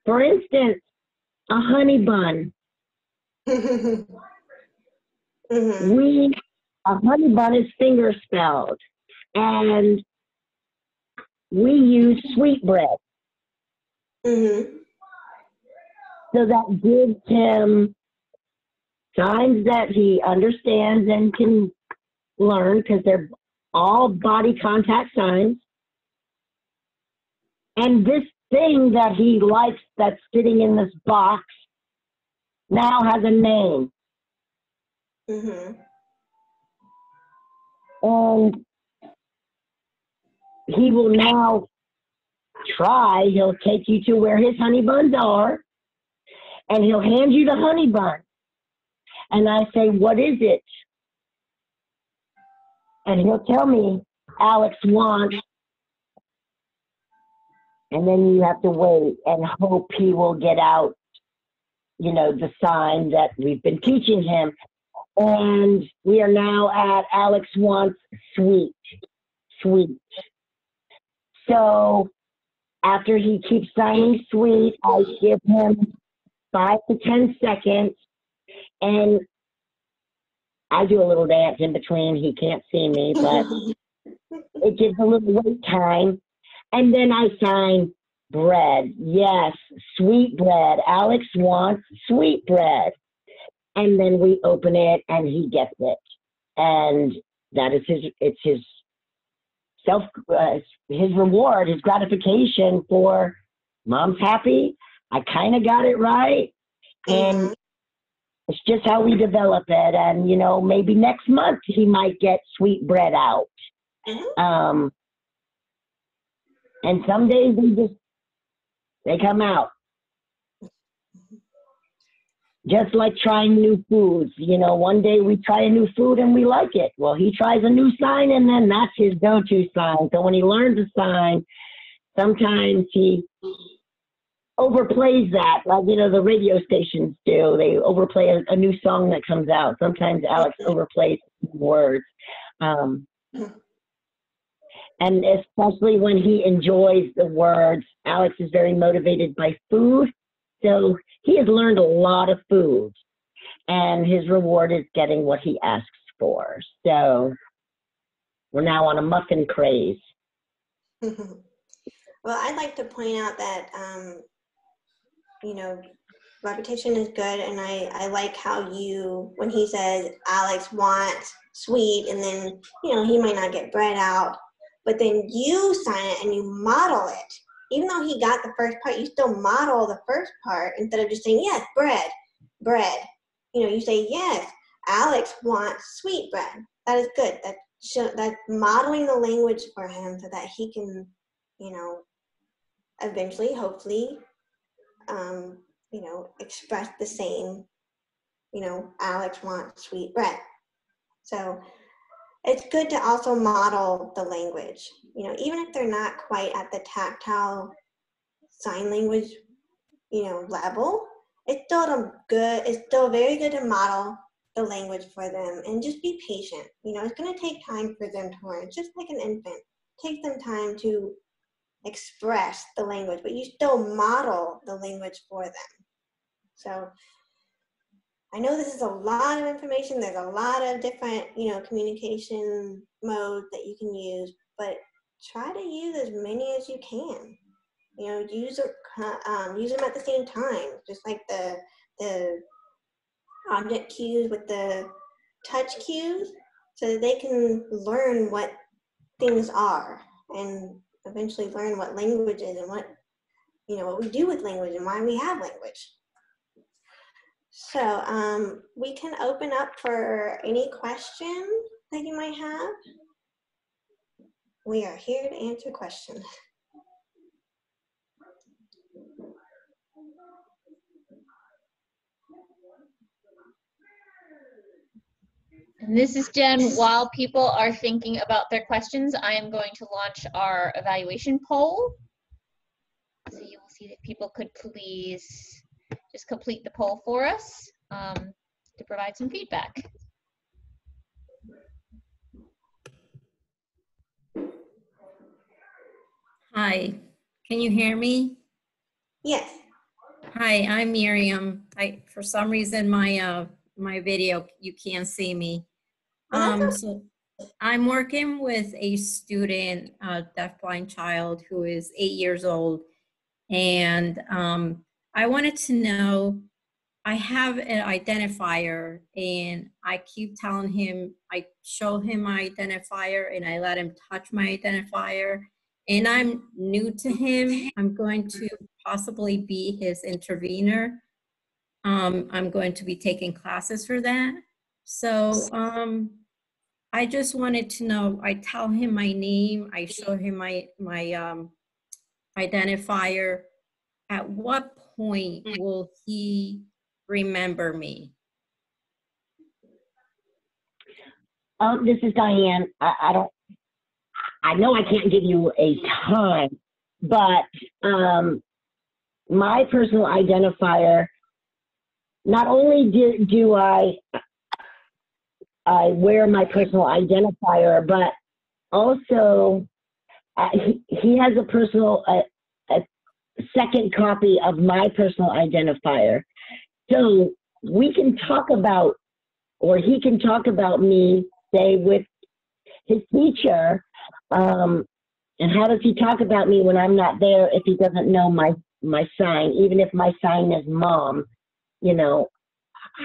For instance, a honey bun. Mm-hmm. A honey bun is finger spelled, and we use sweet bread. Mm-hmm. So that gives him signs that he understands and can learn, because they're all body contact signs. And this thing that he likes that's sitting in this box now has a name. Mm-hmm. And he will now he'll take you to where his honey buns are, and he'll hand you the honey bun. And I say, what is it? And he'll tell me, Alex wants. And then you have to wait and hope he will get out, the sign that we've been teaching him. And we are now at Alex wants sweet. So after he keeps signing sweet, I give him 5 to 10 seconds, and I do a little dance in between. He can't see me, but it gives a little wait time. And then I sign bread. Yes, sweet bread. Alex wants sweet bread. And then we open it and he gets it. And that is his reward, his gratification for mom's happy. I kind of got it right. And it's just how we develop it. And, maybe next month he might get sweet bread out. And some days they come out. Just like trying new foods. One day we try a new food and we like it. Well, he tries a new sign and then that's his go-to sign. So when he learns a sign, sometimes he overplays that, like, the radio stations do. They overplay a new song that comes out. Sometimes Alex overplays words. And especially when he enjoys the words, Alex is very motivated by food. So he has learned a lot of foods, and his reward is getting what he asks for. So we're now on a muffin craze. Well, I'd like to point out that, repetition is good, and I like how when he says Alex wants sweet, and then, he might not get bread out, but then you sign it and you model it. Even though he got the first part, you still model the first part instead of just saying, yes, bread. You say, yes, Alex wants sweet bread. That is good. That's modeling the language for him so that he can, eventually, hopefully, express the same, Alex wants sweet bread. So it's good to also model the language, even if they're not quite at the tactile sign language, level. It's still very good to model the language for them, and just be patient. It's going to take time for them to learn, just like an infant. It takes them time to express the language, but you still model the language for them. So I know this is a lot of information. There's a lot of different, communication modes that you can use, but try to use as many as you can. Use them at the same time, just like the object cues with the touch cues, so that they can learn what things are and eventually learn what language is and what we do with language and why we have language. So we can open up for any questions that you might have. We are here to answer questions. And this is Jen. While people are thinking about their questions, I am going to launch our evaluation poll. So you will see that people could please just complete the poll for us to provide some feedback. Hi, can you hear me? Yes. Hi, I'm Miriam. For some reason, my video, you can't see me. So I'm working with a student, a deafblind child who is 8 years old. And I wanted to know, I have an identifier and I keep telling him, I show him my identifier and I let him touch my identifier. And I'm new to him. I'm going to possibly be his intervener. I'm going to be taking classes for that. So I just wanted to know, I tell him my name, I show him my identifier. At what point will he remember me? This is Diane. I know I can't give you a time, but my personal identifier, not only do I wear my personal identifier, but also he has a second copy of my personal identifier. So we can talk about, or he can talk about me, say, with his teacher. And how does he talk about me when I'm not there if he doesn't know my sign, even if my sign is mom?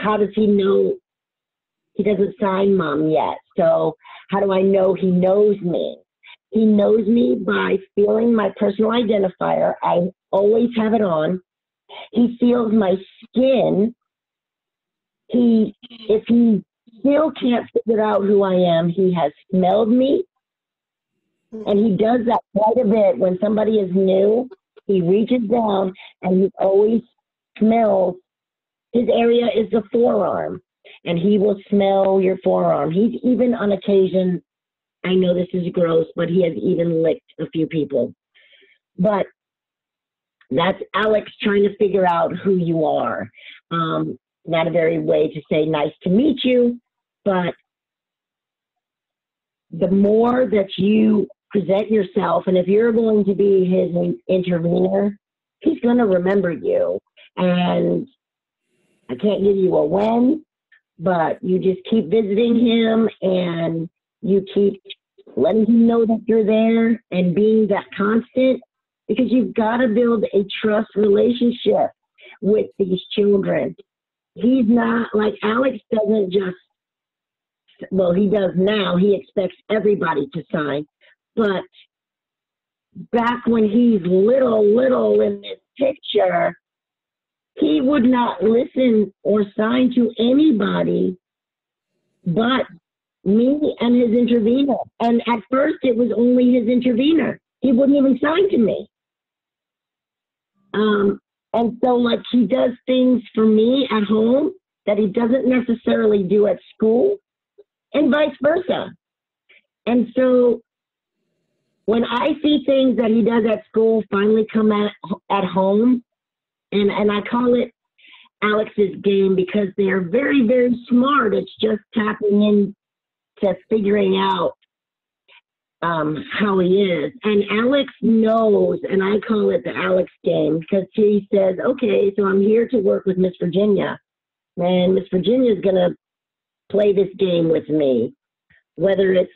How does he know? He doesn't sign mom yet. So how do I know he knows me? He knows me by feeling my personal identifier. I always have it on. He feels my skin. If he still can't figure out who I am, he has smelled me. And he does that quite a bit. When somebody is new, he reaches down and he always smells. His area is the forearm, and he will smell your forearm. He's even on occasion, I know this is gross, but he has even licked a few people. But that's Alex trying to figure out who you are. Not a very way to say nice to meet you, but the more that you present yourself, and if you're going to be his intervener, he's going to remember you. And I can't give you a when, but you just keep visiting him and you keep letting him know that you're there and being that constant, because you've got to build a trust relationship with these children. He's not like Alex doesn't just, well, he does now. He expects everybody to sign. But back when he's little in this picture, he would not listen or sign to anybody but me and his intervener. And at first it was only his intervener. He wouldn't even sign to me. And so like he does things for me at home that he doesn't necessarily do at school, and vice versa. And so when I see things that he does at school finally come at home, and I call it Alex's game because they are very, very smart. It's just tapping into figuring out how he is. And Alex knows, and I call it the Alex game, because he says, okay, so I'm here to work with Miss Virginia. And Miss Virginia is going to play this game with me. Whether it's,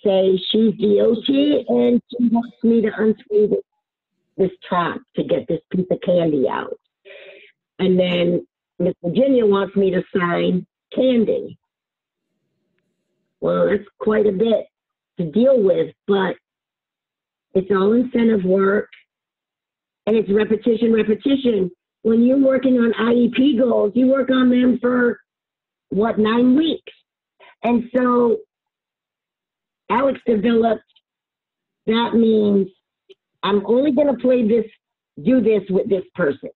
say, she's DOT and she wants me to unscrew this top to get this piece of candy out. And then Miss Virginia wants me to sign candy. Well, that's quite a bit to deal with, but it's all incentive work and it's repetition. When you're working on IEP goals, you work on them for, 9 weeks? And so Alex developed, that means I'm only going to do this with this person.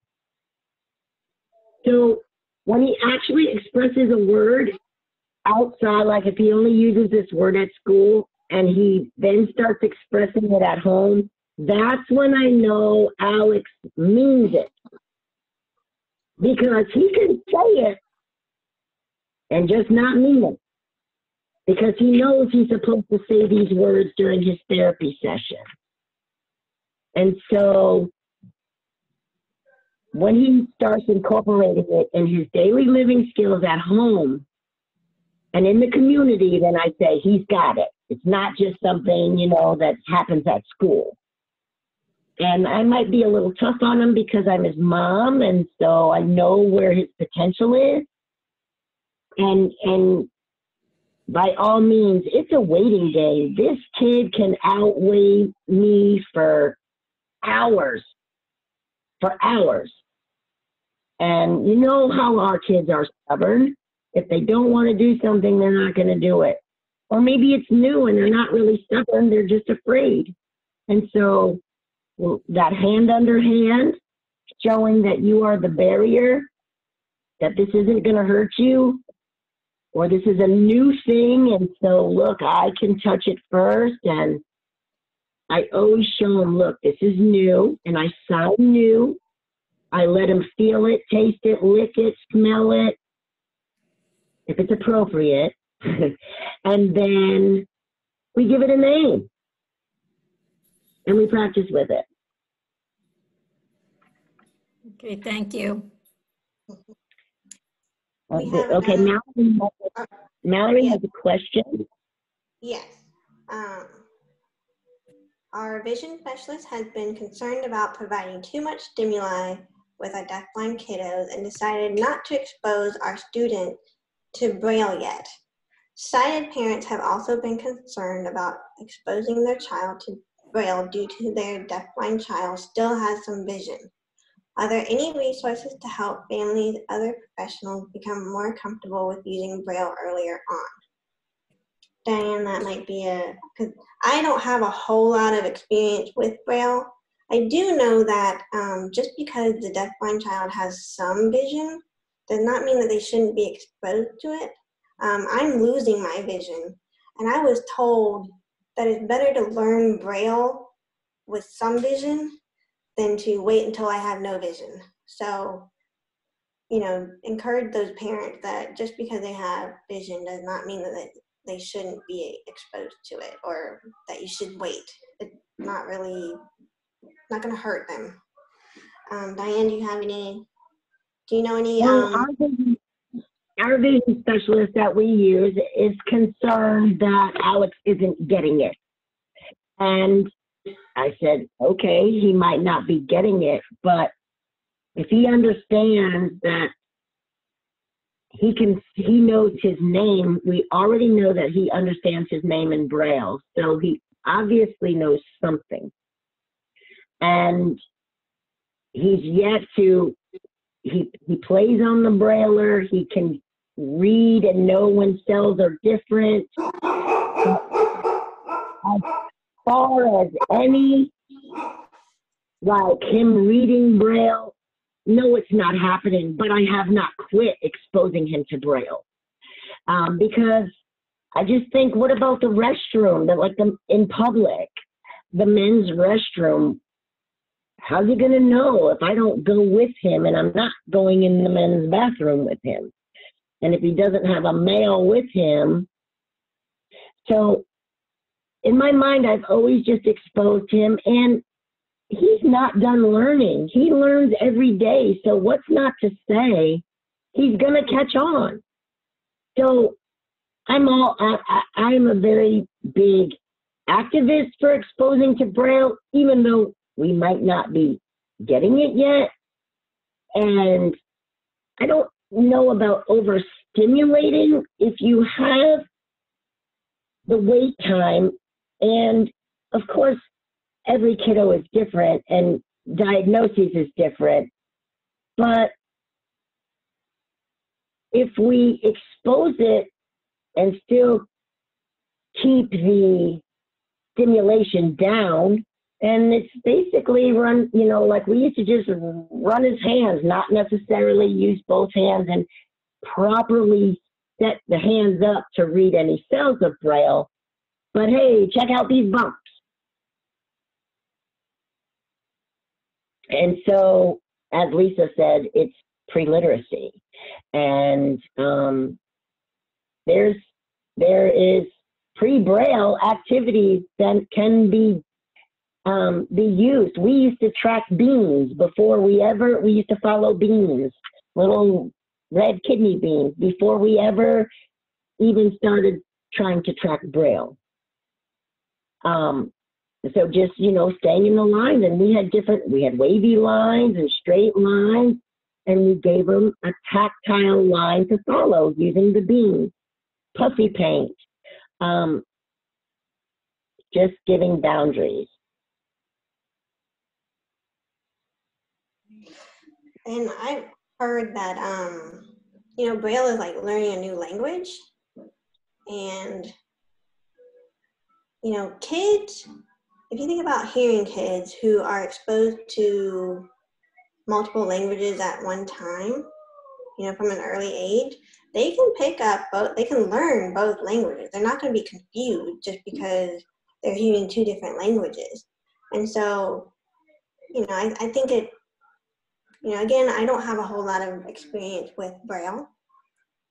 So when he actually expresses a word outside, like if he only uses this word at school and he then starts expressing it at home, that's when I know Alex means it. Because he can say it and just not mean it. Because he knows he's supposed to say these words during his therapy session. And so when he starts incorporating it in his daily living skills at home and in the community, then I say he's got it. It's not just something, that happens at school. And I might be a little tough on him because I'm his mom, and so I know where his potential is. And by all means, it's a waiting game. This kid can outweigh me for hours. And you know how our kids are stubborn. If they don't want to do something, they're not going to do it. Or maybe it's new and they're not really stubborn, they're just afraid. And so that hand under hand, showing that you are the barrier, that this isn't going to hurt you, or this is a new thing, and so look, I can touch it first, and I always show them, look, this is new, and I sign new. I let them feel it, taste it, lick it, smell it, if it's appropriate, and then we give it a name, and we practice with it. Okay, thank you. Okay, Mallory has a question. Yes. Our vision specialist has been concerned about providing too much stimuli with our deafblind kiddos and decided not to expose our student to Braille yet. Sighted parents have also been concerned about exposing their child to Braille due to their deafblind child still has some vision. Are there any resources to help families, other professionals become more comfortable with using Braille earlier on? Diane, that might be because I don't have a whole lot of experience with Braille. I do know that just because the deafblind child has some vision does not mean that they shouldn't be exposed to it. I'm losing my vision, and I was told that it's better to learn Braille with some vision than to wait until I have no vision. So, encourage those parents that just because they have vision does not mean that they shouldn't be exposed to it or that you should wait. It's not going to hurt them. Diane, do you have any Do you know any? Well, our vision specialist that we use is concerned that Alex isn't getting it. And I said, okay, he might not be getting it, but if he understands that he knows his name, we already know that he understands his name in Braille. So he obviously knows something. And he's yet to, he plays on the Brailler, he can read and know when cells are different. As far as any, like him reading Braille, no, it's not happening, but I have not quit exposing him to Braille. Because I just think, what about the restroom, in public, the men's restroom? How's he gonna know if I don't go with him and I'm not going in the men's bathroom with him? And if he doesn't have a male with him, so in my mind, I've always just exposed him, and he's not done learning. He learns every day. So what's not to say he's going to catch on? So I'm a very big activist for exposing to Braille, even though we might not be getting it yet. And I don't know about overstimulating. If you have the wait time, and of course, every kiddo is different and diagnosis is different. But if we expose it and still keep the stimulation down, and it's basically run, like we used to just run his hands, not necessarily use both hands and properly set the hands up to read any cells of Braille. But hey, check out these bumps. And so, as Lisa said, it's pre-literacy. And there is pre-Braille activities that can be used. We used to track beans before we used to follow beans, little red kidney beans, before we ever even started trying to track Braille. So just, staying in the lines, and we had wavy lines and straight lines, and we gave them a tactile line to follow using the beans, puffy paint, just giving boundaries. And I've heard that, Braille is like learning a new language. And, kids, if you think about hearing kids who are exposed to multiple languages at one time, from an early age, they can pick up both, they can learn both languages. They're not going to be confused just because they're hearing two different languages. And so, I think it, again, I don't have a whole lot of experience with Braille,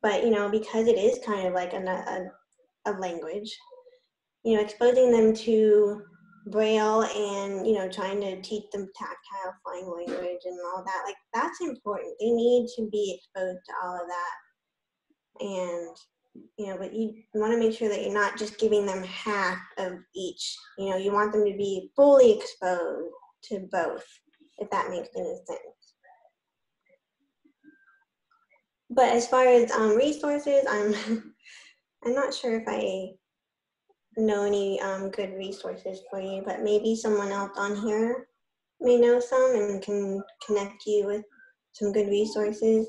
but, because it is kind of like a language, exposing them to Braille and, trying to teach them tactile sign language and all that, like, that's important. They need to be exposed to all of that. And, but you want to make sure that you're not just giving them half of each. You want them to be fully exposed to both, if that makes any sense. But as far as resources, I'm not sure if I know any good resources for you, but maybe someone else on here may know some and can connect you with some good resources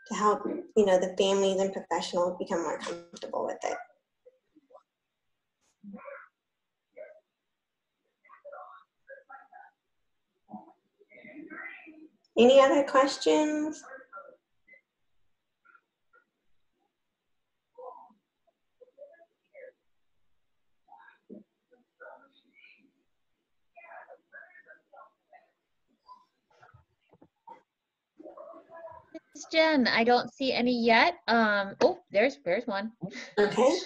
to help, the families and professionals become more comfortable with it. Any other questions? Jen, I don't see any yet. Oh, there's one. Okay.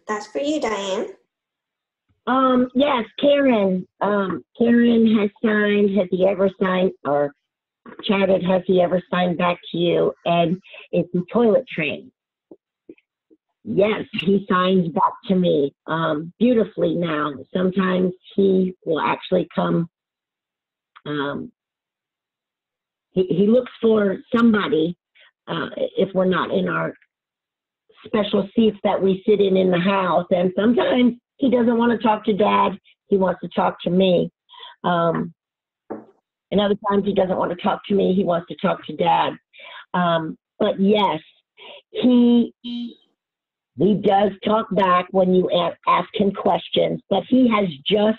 That's for you, Diane. Yes, Karen. Karen has signed. Has he ever signed or chatted? Has he ever signed back to you? And is he toilet trained? Yes, he signs back to me beautifully now. Sometimes he will actually come. He looks for somebody if we're not in our special seats that we sit in the house. And sometimes he doesn't want to talk to Dad. He wants to talk to me. And other times he doesn't want to talk to me. He wants to talk to Dad. But yes, he does talk back when you ask him questions, but he has just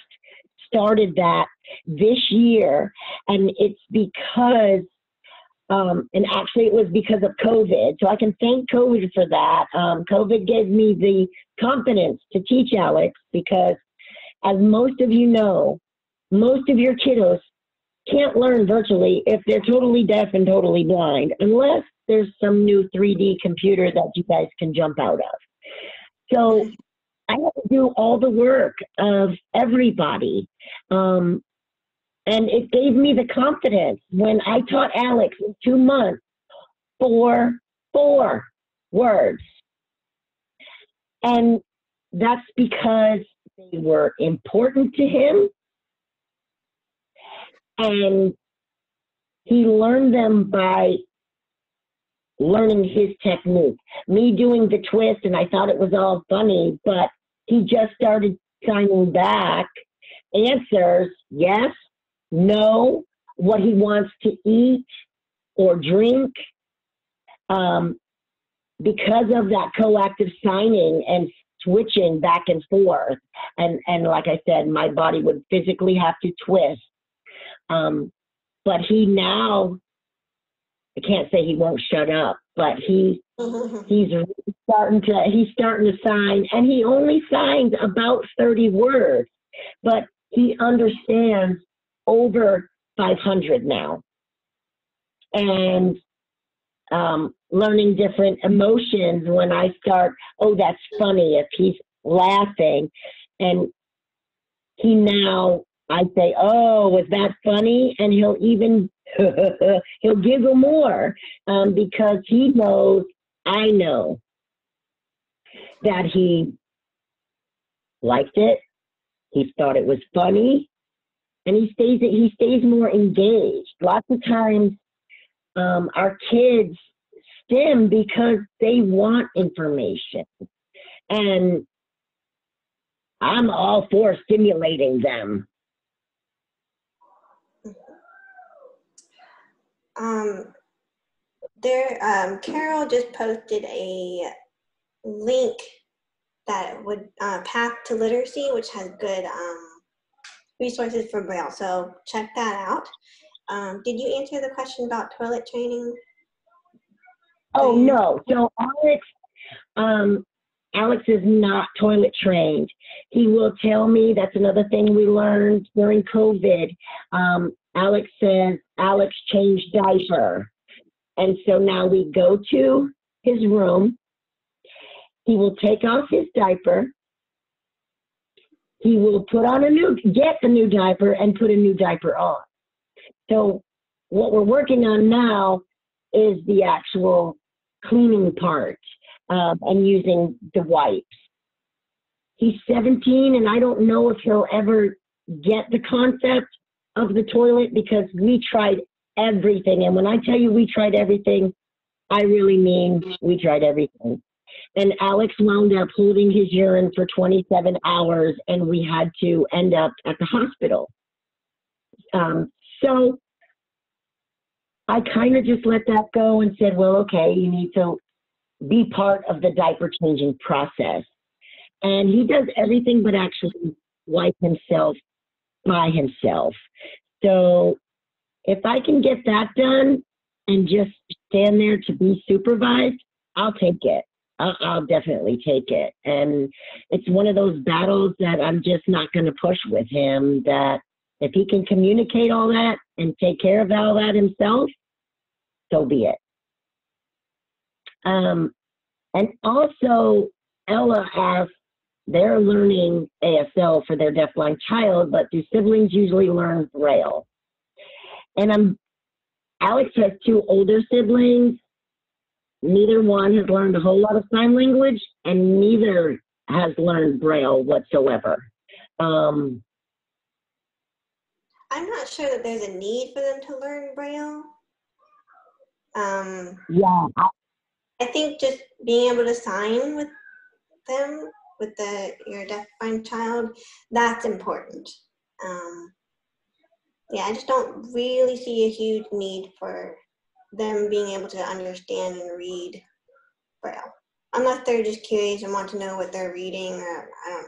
started that this year, and it's because, and actually it was because of COVID, so I can thank COVID for that. COVID gave me the confidence to teach Alex because, as most of you know, most of your kiddos can't learn virtually if they're totally deaf and totally blind, unless there's some new 3D computer that you guys can jump out of. So I had to do all the work of everybody. And it gave me the confidence when I taught Alex in 2 months four words. And that's because they were important to him. And he learned them by learning his technique. Me doing the twist, and I thought it was all funny, but he just started signing back answers, yes, no, what he wants to eat or drink, because of that coactive signing and switching back and forth. And like I said, my body would physically have to twist. But he now, I can't say he won't shut up, but he's starting to sign, and he only signs about 30 words, but he understands over 500 now. And learning different emotions when I start, oh, that's funny, if he's laughing, and he now, I say, oh, was that funny? And he'll even, he'll giggle more because he knows, I know that he liked it. He thought it was funny, and he stays more engaged. Lots of times our kids stim because they want information. And I'm all for stimulating them. Carol just posted a link that would Path to Literacy, which has good resources for Braille. So check that out. Did you answer the question about toilet training? Oh no. So Alex is not toilet trained. He will tell me, that's another thing we learned during COVID. Alex says, Alex changed diaper. And so now we go to his room. He will take off his diaper. He will get a new diaper and put a new diaper on. So what we're working on now is the actual cleaning part and using the wipes. He's 17, and I don't know if he'll ever get the concept of the toilet because we tried everything. And when I tell you we tried everything, I really mean we tried everything. And Alex wound up holding his urine for 27 hours, and we had to end up at the hospital. So I kind of just let that go and said, well, okay, you need to be part of the diaper changing process. And he does everything but actually wipe himself by himself. So if I can get that done and just stand there to be supervised, I'll take it. I'll definitely take it. And it's one of those battles that I'm just not going to push with him, that if he can communicate all that and take care of all that himself, so be it. And also, Ella asked, they're learning ASL for their deafblind child, but do siblings usually learn Braille? And Alex has 2 older siblings. Neither one has learned a whole lot of sign language, and neither has learned Braille whatsoever. I'm not sure that there's a need for them to learn Braille. Yeah. I think just being able to sign with them, with your deafblind child, that's important. Yeah, I just don't really see a huge need for them being able to understand and read Braille, unless they're just curious and want to know what they're reading, or I don't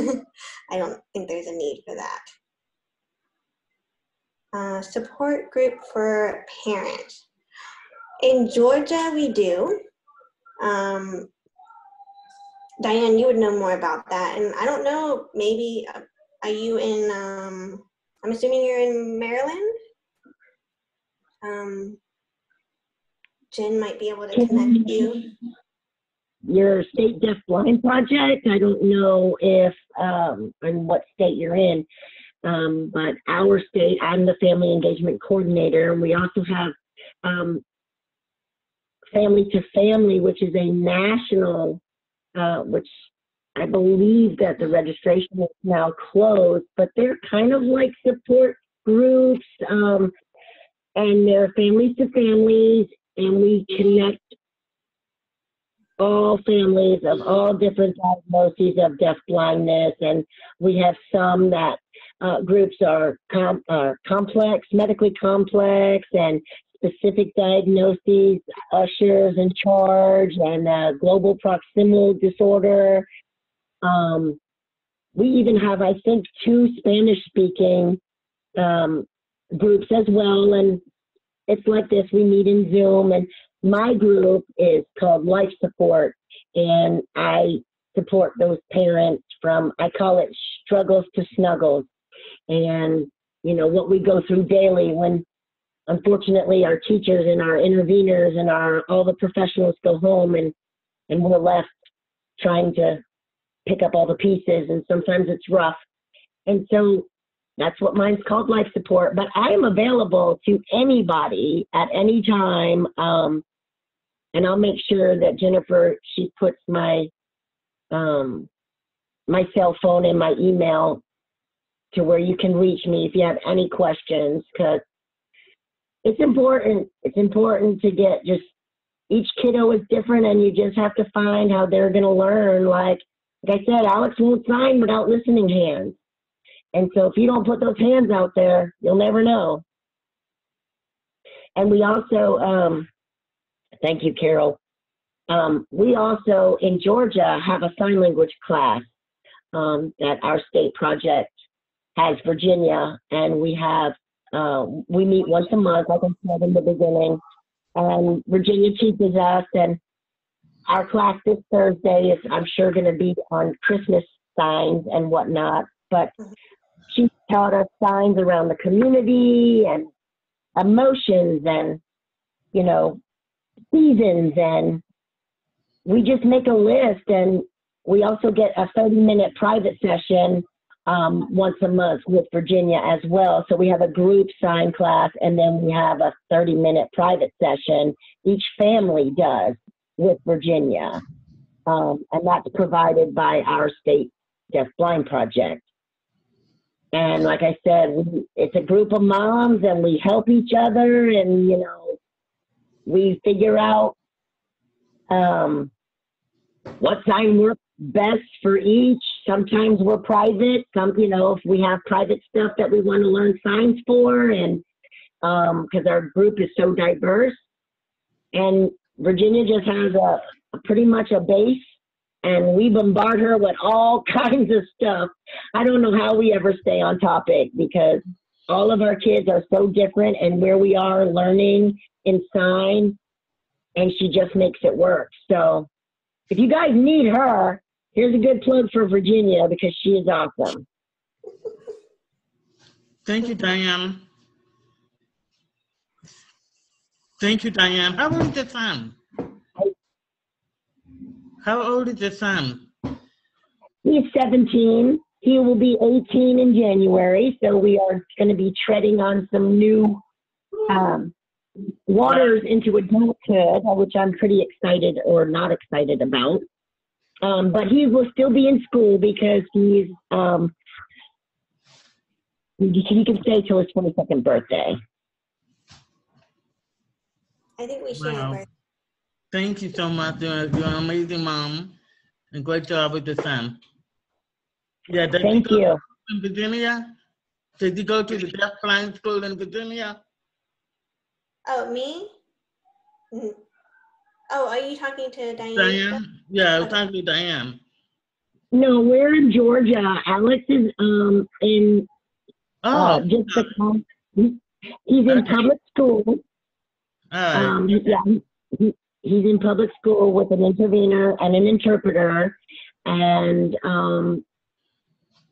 know. I don't think there's a need for that. Support group for parents. In Georgia, we do. Diane, you would know more about that. And I don't know, maybe, are you in, I'm assuming you're in Maryland? Jen might be able to connect you. Your state deafblind project, I don't know if, in what state you're in, but our state, I'm the family engagement coordinator, and we also have Family to Family, which is a national, which I believe that the registration is now closed, but they're kind of like support groups, and they're families to families, and we connect all families of all different diagnoses of deafblindness, and we have some that groups are complex, medically complex, and specific diagnoses, ushers in charge, and global proximal disorder. We even have, I think, 2 Spanish-speaking groups as well, and it's like this, we meet in Zoom, and my group is called Life Support, and I support those parents from, I call it struggles to snuggles, and, you know, what we go through daily when, unfortunately, our teachers and our interveners and all the professionals go home, and we're left trying to pick up all the pieces, and sometimes it's rough. And so that's what mine's called, Life Support. But I am available to anybody at any time, and I'll make sure that Jennifer, she puts my my cell phone and my email to where you can reach me if you have any questions, because it's important. It's important to get just, each kiddo is different, and you just have to find how they're going to learn. Like I said, Alex won't sign without listening hands. And so if you don't put those hands out there, you'll never know. And we also, thank you, Carol. We also, in Georgia, have a sign language class that our state project has, Virginia, and we have, we meet once a month, like I said in the beginning, and Virginia teaches us, and our class this Thursday is, I'm sure, going to be on Christmas signs and whatnot, but she taught us signs around the community and emotions and, you know, seasons, and we just make a list, and we also get a 30-minute private session once a month with Virginia as well. So we have a group sign class, and then we have a 30-minute private session each family does with Virginia, and that's provided by our state deafblind project. And like I said, it's a group of moms, and we help each other, and, you know, we figure out what sign works best for each. Sometimes we're private. You know, if we have private stuff that we want to learn signs for, and because our group is so diverse. And Virginia just has a pretty much a base, and we bombard her with all kinds of stuff. I don't know how we ever stay on topic, because all of our kids are so different, and where we are learning in sign, and she just makes it work. So if you guys need her, here's a good plug for Virginia, because she is awesome. Thank you, Diane. Thank you, Diane. How old is your son? How old is your son? He's 17. He will be 18 in January, so we are going to be treading on some new waters into adulthood, which I'm pretty excited or not excited about. But he will still be in school because he can stay till his 22nd birthday. I think we share a Wow. birthday. Thank you so much. You're an amazing mom, and great job with the son. Yeah, Thank you. In Virginia? Did you go to the deaf blind school in Virginia? Oh, me? Mhm. Oh, are you talking to Diane? Diane? Yeah, I was talking to Diane. No, we're in Georgia. Alex is in just he's in public school. All right. Yeah, he's in public school with an intervener and an interpreter, and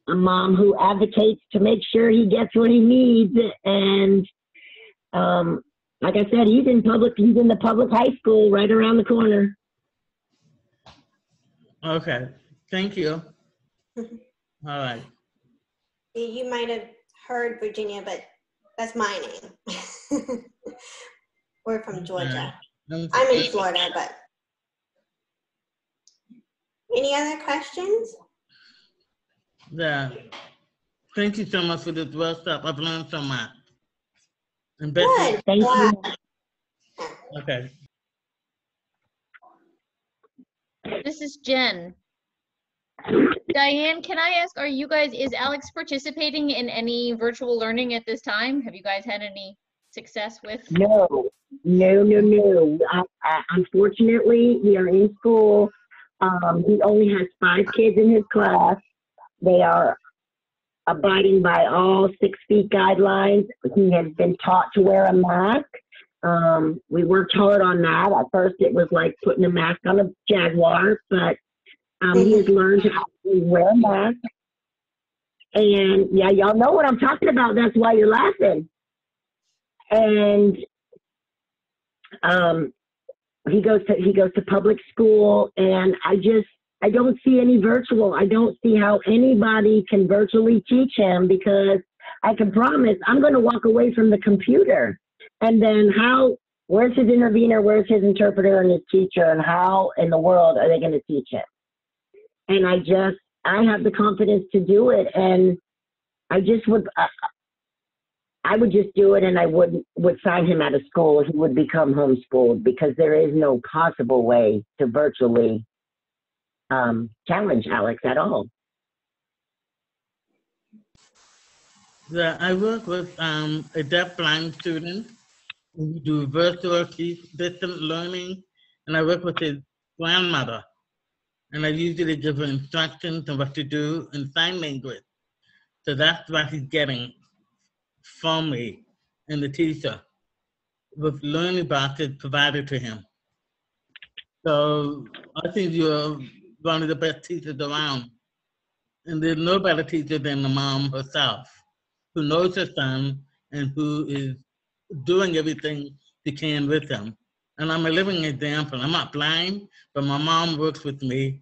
a mom who advocates to make sure he gets what he needs. And like I said, he's in the public high school right around the corner. Okay. Thank you. All right. You might have heard Virginia, but that's my name. We're from Georgia. I'm in Florida, but. Any other questions? Yeah. Thank you so much for this workshop. I've learned so much. And Good. Thank you. Okay. This is Jen. Diane, can I ask, is Alex participating in any virtual learning at this time? Have you guys had any success with? No. Unfortunately, we are in school. He only has 5 kids in his class. They are abiding by all 6 feet guidelines. He has been taught to wear a mask. We worked hard on that. At first, it was like putting a mask on a jaguar, but he has learned to actually wear a mask. And yeah, y'all know what I'm talking about. That's why you're laughing. And he goes to public school, and I don't see any virtual. I don't see how anybody can virtually teach him, because I can promise I'm going to walk away from the computer. And then where's his intervener, where's his interpreter and his teacher, and how in the world are they going to teach him? And I have the confidence to do it, and I would just do it, and I would sign him out of school. He would become homeschooled, because there is no possible way to virtually challenge Alex at all. Yeah, I work with a deaf blind student who do virtual distant learning, and I work with his grandmother. And I usually give her instructions on what to do in sign language. So that's what he's getting from me and the teacher, with learning boxes provided to him. So I think you're one of the best teachers around. And there's no better teacher than the mom herself, who knows her son and who is doing everything she can with him. And I'm a living example. I'm not blind, but my mom works with me,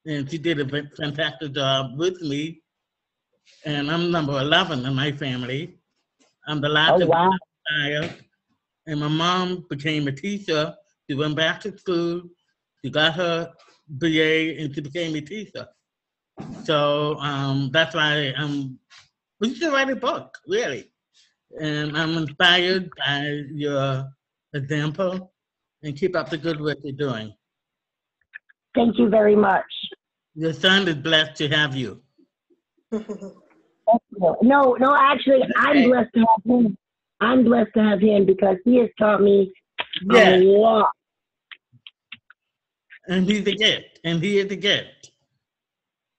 and she did a fantastic job with me. And I'm number 11 in my family. I'm the last child. And my mom became a teacher. She went back to school. She got her BA, and she became a teacher. So that's why we should write a book, really. And I'm inspired by your example, and keep up the good work you're doing. Thank you very much. Your son is blessed to have you. No, actually, I'm blessed to have him. I'm blessed to have him, because he has taught me a lot. And he's a gift, and he is a gift.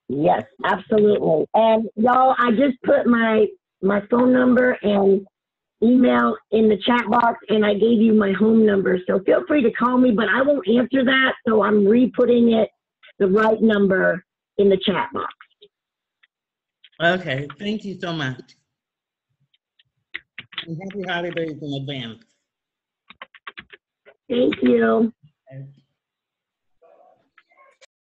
Yes, absolutely. And y'all, I just put my phone number and email in the chat box, and I gave you my home number. So feel free to call me, but I won't answer that. So I'm re-putting it, the right number, in the chat box. Okay, thank you so much. And happy holidays in advance. Thank you. Okay.